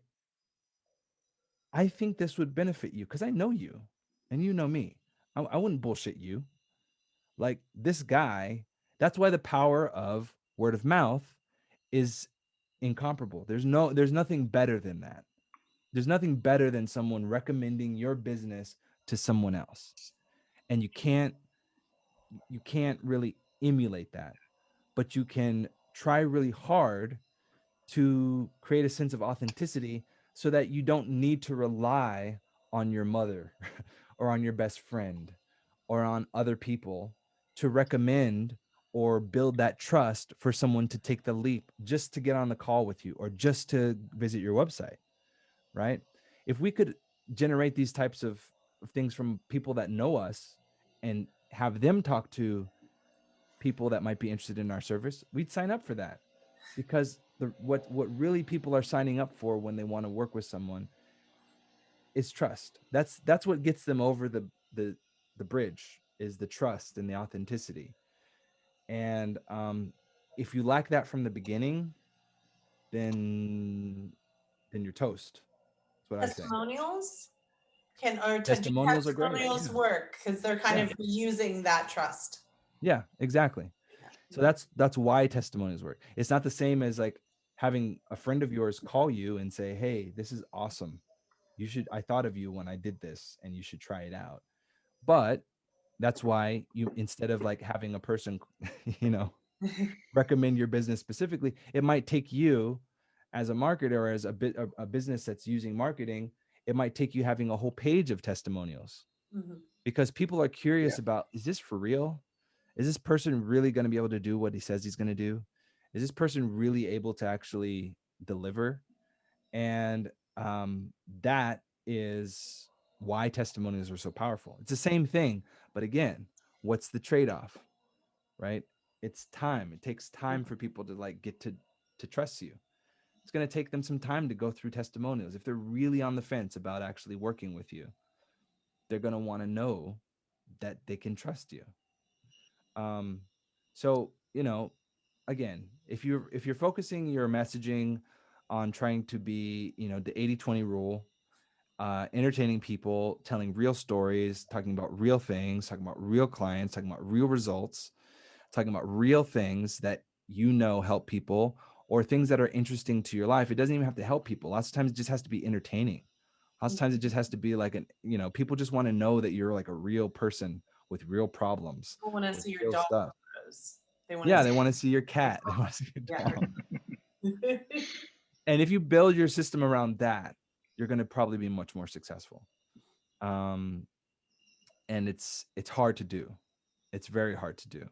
Speaker 2: I think this would benefit you because I know you and you know me. I wouldn't bullshit you. Like this guy, that's why the power of word of mouth is incomparable. There's nothing better than that. There's nothing better than someone recommending your business to someone else. And you can't really emulate that, but you can try really hard to create a sense of authenticity so that you don't need to rely on your mother or on your best friend or on other people to recommend or build that trust for someone to take the leap just to get on the call with you or just to visit your website, right? If we could generate these types of things from people that know us and have them talk to people that might be interested in our service, we'd sign up for that. Because what really people are signing up for when they want to work with someone is trust. That's what gets them over the bridge, is the trust and the authenticity. And if you lack that from the beginning, then you're toast. That's what I say.
Speaker 1: Testimonials do
Speaker 2: Testimonials are great.
Speaker 1: testimonials
Speaker 2: Yeah.
Speaker 1: work because they're kind
Speaker 2: Yeah.
Speaker 1: of using that trust.
Speaker 2: Yeah, exactly. So that's why testimonials work. It's not the same as like having a friend of yours call you and say, "Hey, this is awesome. I thought of you when I did this and you should try it out." But that's why you, instead of like having a person, you know, recommend your business specifically, it might take you as a marketer or as a business that's using marketing, it might take you having a whole page of testimonials
Speaker 1: Mhm.
Speaker 2: because people are
Speaker 4: Yeah.
Speaker 2: curious about, is this for real? Is this person really going to be able to do what he says he's going to do? Is this person really able to actually deliver? And that is why testimonials are so powerful. It's the same thing, but again, what's the trade-off, right? It's time. It takes time for people to like get to trust you. It's going to take them some time to go through testimonials. If they're really on the fence about actually working with you, they're going to want to know that they can trust you. Um, so, you know, again, if you're focusing your messaging on trying to be, you know, the 80-20 rule, entertaining people, telling real stories, talking about real things, talking about real clients, talking about real results, talking about real things that you know help people or things that are interesting to your life. It doesn't even have to help people. Lots of times it just has to be entertaining. Lots of times it just has to be like people just want to know that you're like a real person with real problems,
Speaker 1: People want to
Speaker 2: with
Speaker 1: see your
Speaker 2: real
Speaker 1: dog
Speaker 2: stuff.
Speaker 1: photos. They want to
Speaker 2: Yeah,
Speaker 1: see
Speaker 2: they want to see your cat. They want to see your
Speaker 1: yeah.
Speaker 2: dog. And if you build your system around that, you're going to probably be much more successful. Um, and it's hard to do. It's very hard to do.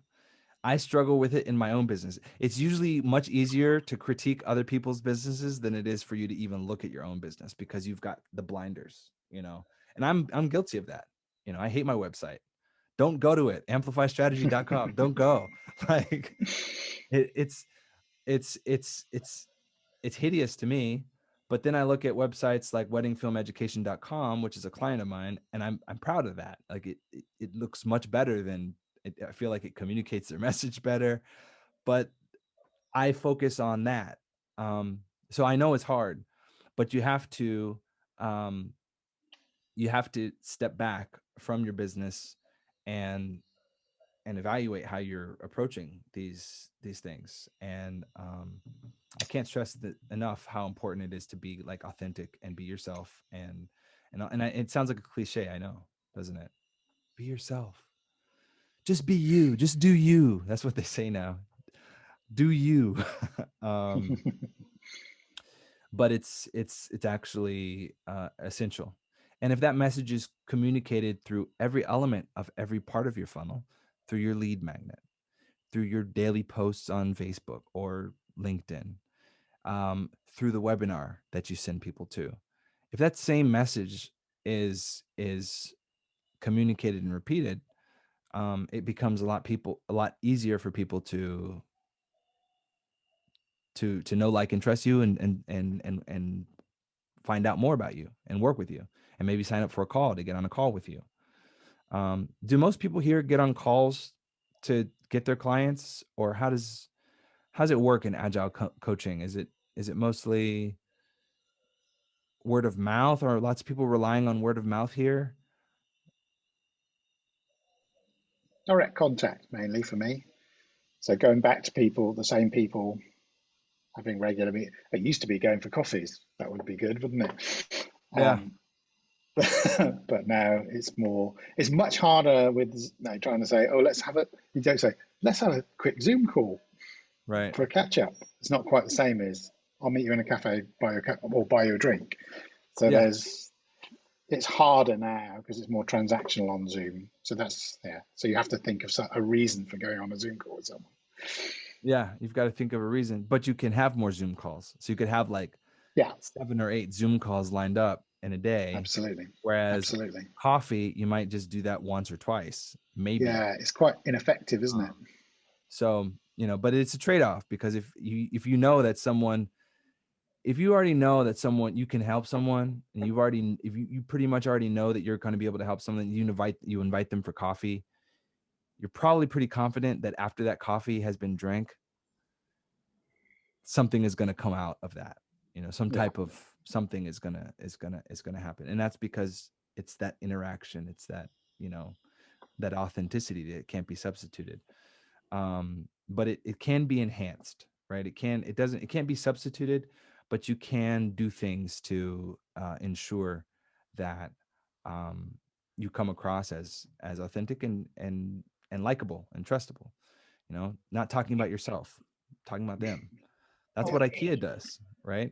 Speaker 2: I struggle with it in my own business. It's usually much easier to critique other people's businesses than it is for you to even look at your own business because you've got the blinders, you know. And I'm guilty of that. You know, I hate my website. Don't go to it. Amplifystrategy.com. Don't go. Like it's it's it's it's it's hideous to me. But then I look at websites like weddingfilmeducation.com, which is a client of mine, and I'm proud of that. Like it looks much better than I feel like it communicates their message better, but I focus on that. So I know it's hard, but um, you have to step back from your business and evaluate how you're approaching these things. And I can't stress that enough how important it is to be like authentic and be yourself. It sounds like a cliche, I know, doesn't it? Be yourself. Just be you. Just do you. That's what they say now. Do you. um, but it's actually essential. And if that message is communicated through every element of every part of your funnel, through your lead magnet, through your daily posts on Facebook or LinkedIn, through the webinar that you send people to, if that same message is communicated and repeated, it becomes a lot easier for people to know, like, and trust you, and find out more about you and work with you, and maybe sign up for a call to get on a call with you. Do most people here get on calls to get their clients, or how's it work in agile coaching? Is it mostly word of mouth, or are lots of people relying on word of mouth here?
Speaker 4: Direct contact mainly for me. So going back to people, the same people, having regular meet. It used to be going for coffees. That would be good, wouldn't it?
Speaker 2: Yeah.
Speaker 4: But now it's much harder with trying to say, oh, you don't say, let's have a quick Zoom call
Speaker 2: Right.
Speaker 4: for a catch up. It's not quite the same as I'll meet you in a cafe, buy you a drink. So
Speaker 2: Yeah.
Speaker 4: it's harder now because it's more transactional on Zoom. So so you have to think of a reason for going on a Zoom call with someone.
Speaker 2: Yeah, you've got to think of a reason, but you can have more Zoom calls. So you could have like 7 or 8 Zoom calls lined up in a day.
Speaker 4: Absolutely.
Speaker 2: Whereas
Speaker 4: Absolutely.
Speaker 2: coffee, you might just do that once or twice, maybe.
Speaker 4: Yeah, it's quite ineffective, isn't it?
Speaker 2: So, but it's a trade-off, because if you know that someone, if you already know that someone, you can help someone, and if you pretty much already know that you're going to be able to help someone, you invite them for coffee, you're probably pretty confident that after that coffee has been drank, something is going to come out of that. Some type of something is going to happen. And that's because it's that interaction. It's that, that authenticity that can't be substituted. But it can be enhanced, right? It can't be substituted, but you can do things to ensure that you come across as authentic and likable and trustable. Not talking about yourself, talking about them. That's what IKEA does, right?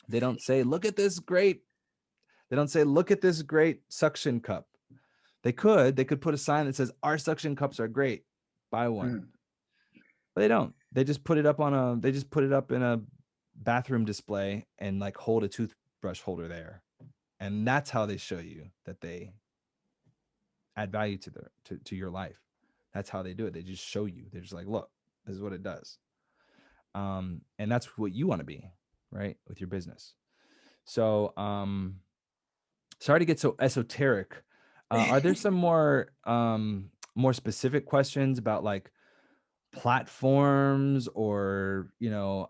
Speaker 2: They don't say, look at this great suction cup. They could put a sign that says, our suction cups are great, buy one. But they don't. They just put it up in a bathroom display and like hold a toothbrush holder there. And that's how they show you that they add value to your life. That's how they do it. They just show you. They're just like, look, this is what it does. And that's what you want to be, right, with your business. So sorry to get so esoteric. Are there some more specific questions about like platforms, or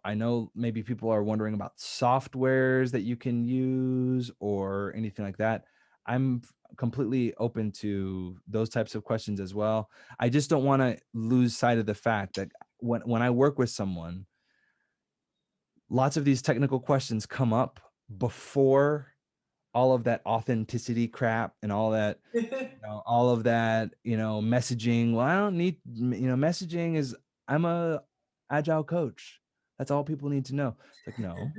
Speaker 2: I know maybe people are wondering about softwares that you can use or anything like that? I'm completely open to those types of questions as well. I just don't want to lose sight of the fact that when I work with someone, lots of these technical questions come up before all of that authenticity crap and all that, all of that, messaging. Well, I don't need, messaging is, I'm a agile coach. That's all people need to know. It's like, no,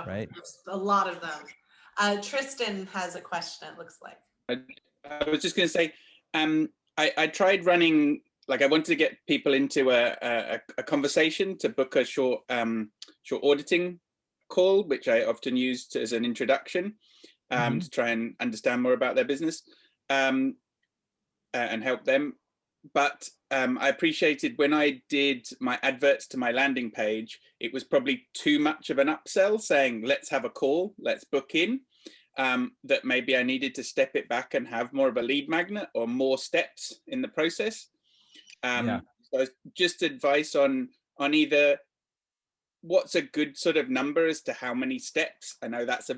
Speaker 2: right?
Speaker 1: A lot of them. Tristan has a question, it looks like.
Speaker 5: I was just going to say, I tried running, like I wanted to get people into a conversation to book a short auditing call, which I often use as an introduction to try and understand more about their business and help them. But I appreciated when I did my adverts to my landing page, it was probably too much of an upsell saying, let's have a call, let's book in. That maybe I needed to step it back and have more of a lead magnet or more steps in the process. So just advice on either what's a good sort of number as to how many steps. I know that's a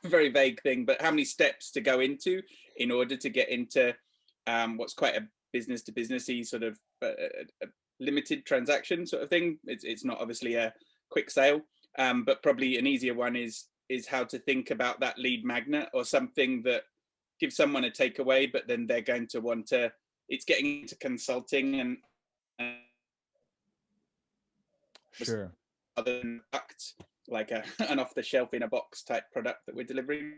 Speaker 5: very vague thing, but how many steps to go into in order to get into what's quite a business to businessy sort of a limited transaction sort of thing. It's not obviously a quick sale, but probably an easier one is how to think about that lead magnet or something that gives someone a takeaway, but then they're going to want to, it's getting into consulting and
Speaker 2: sure,
Speaker 5: other than product, like an off the shelf in a box type product that we're delivering.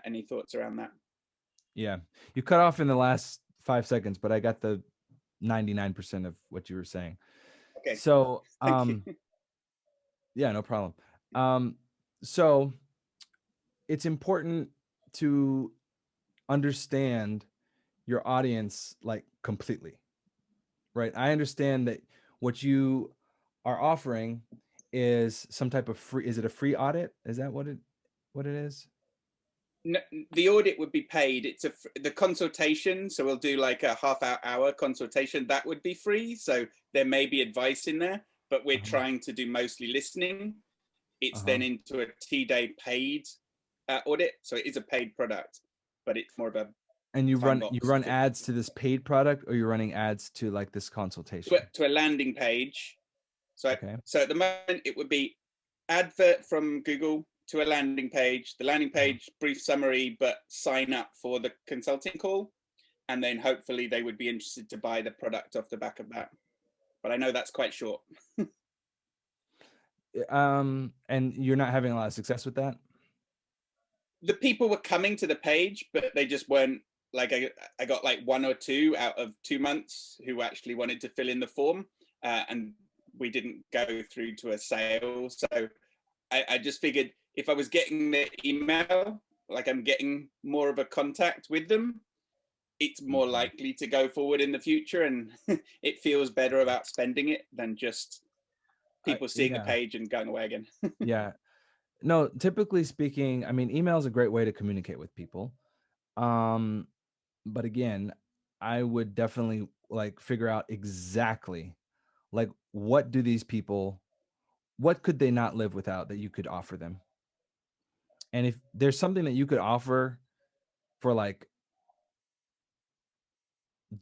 Speaker 5: Any thoughts around that?
Speaker 2: Yeah, you cut off in the last 5 seconds, but I got the 99% of what you were saying.
Speaker 5: Okay.
Speaker 2: So yeah, no problem. So it's important to understand your audience like completely, right? I understand that what you are offering is some type of free, is it a free audit? Is that what it is?
Speaker 5: No, the audit would be paid. It's the consultation. So we'll do like a half-hour consultation. That would be free. So there may be advice in there, but we're trying to do mostly listening. It's then into a T-day paid audit. So it is a paid product, but it's more of a.
Speaker 2: And you run ads to this paid product, or you're running ads to like this consultation?
Speaker 5: To a landing page. So,
Speaker 2: okay.
Speaker 5: So at the moment it would be advert from Google to a landing page, the landing page, brief summary, but sign up for the consulting call. And then hopefully they would be interested to buy the product off the back of that. But I know that's quite short.
Speaker 2: And you're not having a lot of success with that?
Speaker 5: The people were coming to the page, but they just weren't, like, I got like 1 or 2 out of 2 months who actually wanted to fill in the form. And we didn't go through to a sale. So I just figured if I was getting the email, like I'm getting more of a contact with them, it's more likely to go forward in the future. And it feels better about spending it than just people seeing the page and going away again.
Speaker 2: Yeah. No, typically speaking, I mean, email is a great way to communicate with people. But again, I would definitely like figure out exactly like what do these people, what could they not live without that you could offer them? And if there's something that you could offer for like,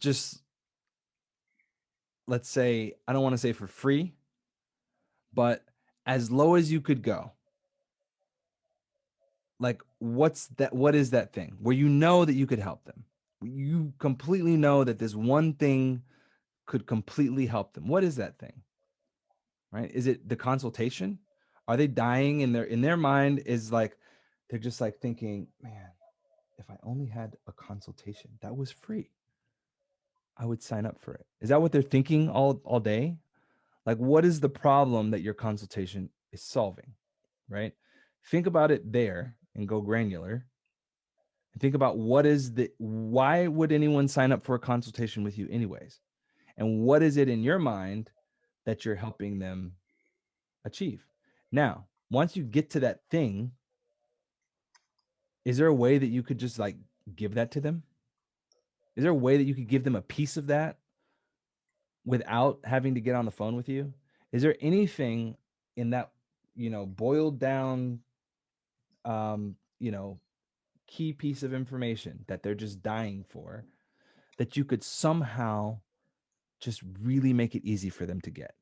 Speaker 2: just let's say, I don't want to say for free, but as low as you could go, like what is that thing where you know that you could help them? You completely know that this one thing could completely help them. What is that thing? Right? Is it the consultation? Are they dying in their mind? Is like they're just like thinking, man, if I only had a consultation that was free, I would sign up for it. Is that what they're thinking all day? Like, what is the problem that your consultation is solving? Right? Think about it there and go granular. And think about why would anyone sign up for a consultation with you anyways? And what is it in your mind that you're helping them achieve? Now, once you get to that thing, is there a way that you could just like give that to them? Is there a way that you could give them a piece of that without having to get on the phone with you? Is there anything in that, boiled down, key piece of information that they're just dying for that you could somehow just really make it easy for them to get?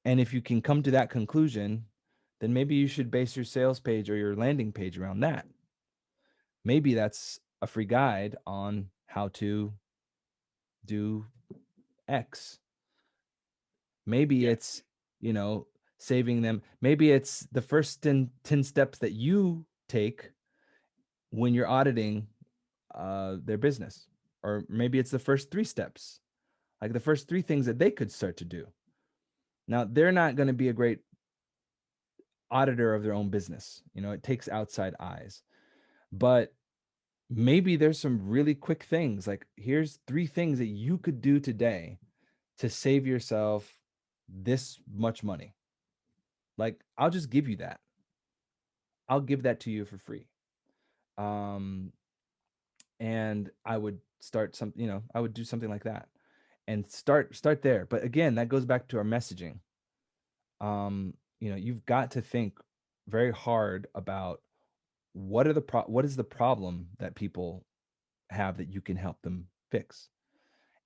Speaker 2: And if you can come to that conclusion, then maybe you should base your sales page or your landing page around that. Maybe that's a free guide on how to do X. Maybe it's, saving them. Maybe it's the first 10 steps that you take when you're auditing their business. Or maybe it's the first 3 steps, like the first 3 things that they could start to do. Now, they're not going to be a great auditor of their own business. It takes outside eyes. But maybe there's some really quick things, like here's 3 things that you could do today to save yourself this much money. Like, I'll just give you that. I'll give that to you for free. And I would start I would do something like that and start there. But again, that goes back to our messaging. You've got to think very hard about what is the problem that people have that you can help them fix,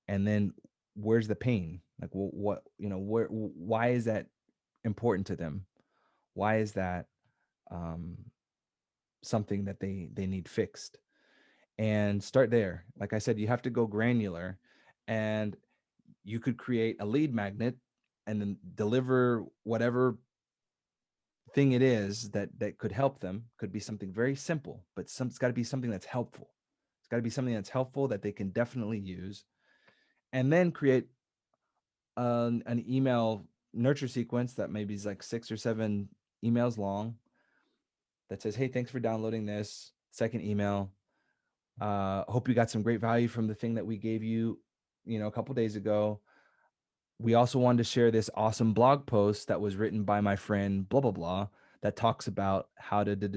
Speaker 2: and then where's the pain? Like, well, why is that important to them? Why is that something that they need fixed? And start there. Like I said, you have to go granular, and you could create a lead magnet and then deliver whatever thing it is that could help them. Could be something very simple, but it's got to be something that's helpful. It's got to be something that's helpful that they can definitely use. And then create an email nurture sequence that maybe is like 6 or 7 emails long that says, hey, thanks for downloading this. Second email, Hope you got some great value from the thing that we gave you, a couple days ago. We also wanted to share this awesome blog post that was written by my friend blah blah blah that talks about how to then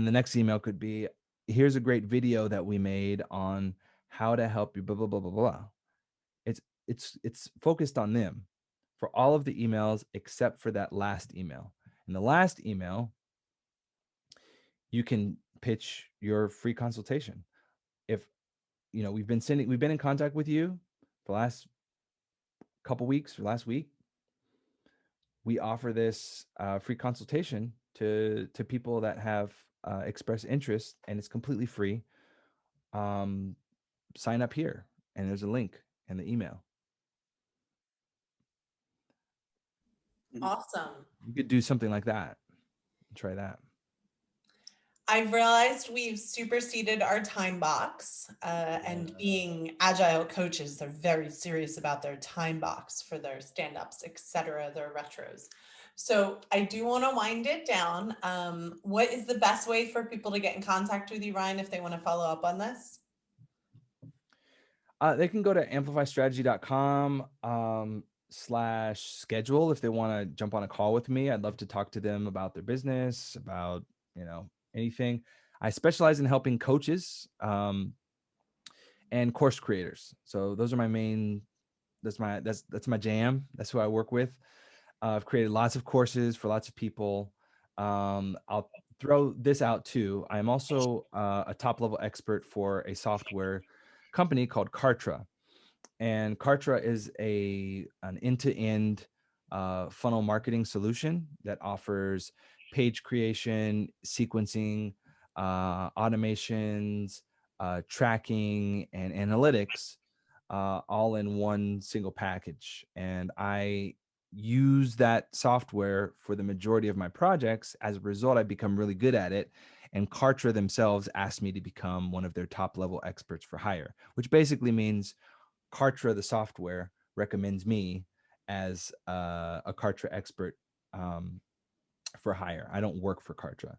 Speaker 2: the next email could be, here's a great video that we made on how to help you blah blah blah blah blah. It's focused on them for all of the emails except for that last email. In the last email, you can pitch your free consultation. If we've been in contact with you for the last couple weeks or last week, we offer this free consultation to people that have expressed interest, and it's completely free. Sign up here, and there's a link in the email.
Speaker 1: Awesome.
Speaker 2: You could do something like that. Try that.
Speaker 1: I've realized we've superseded our time box, and being agile coaches, they're very serious about their time box for their stand-ups, etc., their retros. So I do want to wind it down. What is the best way for people to get in contact with you, Ryan, if they want to follow up on this?
Speaker 2: They can go to amplifystrategy.com/schedule if they want to jump on a call with me. I'd love to talk to them about their business, about anything. I specialize in helping coaches and course creators. So those are my main. That's my jam. That's who I work with. I've created lots of courses for lots of people. I'll throw this out too. I'm also a top level expert for a software company called Kartra, and Kartra is an end-to-end funnel marketing solution that offers page creation, sequencing, automations, tracking, and analytics, all in one single package. And I use that software for the majority of my projects. As a result, I've become really good at it. And Kartra themselves asked me to become one of their top level experts for hire, which basically means Kartra, the software, recommends me as a Kartra expert for hire. I don't work for Kartra.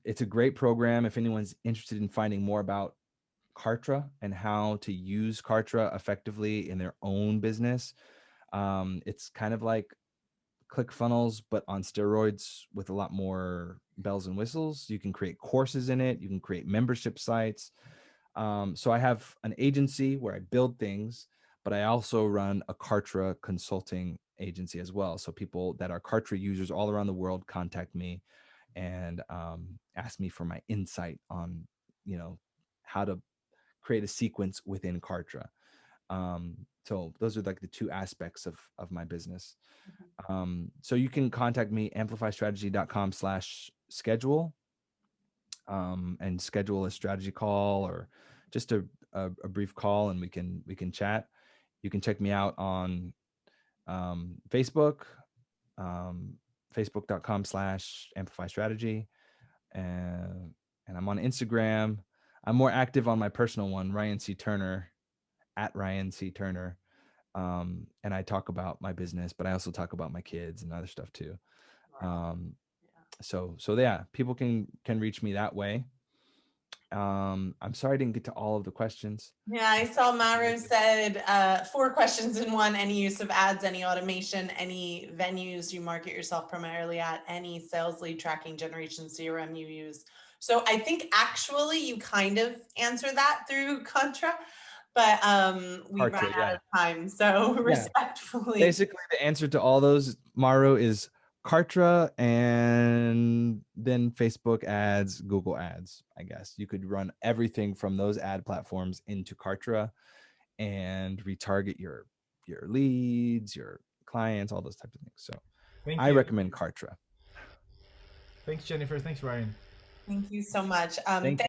Speaker 2: It's a great program. If anyone's interested in finding more about Kartra and how to use Kartra effectively in their own business, it's kind of like ClickFunnels, but on steroids with a lot more bells and whistles. You can create courses in it. You can create membership sites. So I have an agency where I build things, but I also run a Kartra consulting agency as well. So people that are Kartra users all around the world contact me and ask me for my insight on, how to create a sequence within Kartra. So those are like the two aspects of my business. So you can contact me, amplifystrategy.com/schedule, and schedule a strategy call or just a brief call, and we can chat. You can check me out on Facebook, facebook.com/amplifystrategy, and I'm on Instagram. I'm more active on my personal one, Ryan C. Turner, at Ryan C. Turner. And I talk about my business, but I also talk about my kids and other stuff too. So yeah, people can reach me that way. I'm sorry I didn't get to all of the questions.
Speaker 1: Yeah, I saw Maru said 4 questions in one: any use of ads, any automation, any venues you market yourself primarily at, any sales lead tracking generation CRM you use. So I think actually you kind of answer that through Contra, but we
Speaker 2: Kartra,
Speaker 1: ran out
Speaker 2: yeah.
Speaker 1: of time. So respectfully.
Speaker 2: Basically, the answer to all those, Maru, is Kartra and then Facebook ads, Google ads, I guess. You could run everything from those ad platforms into Kartra and retarget your leads, your clients, all those types of things. So I recommend Kartra.
Speaker 6: Thanks, Jennifer. Thanks, Ryan.
Speaker 1: Thank you so much.
Speaker 2: Thank you.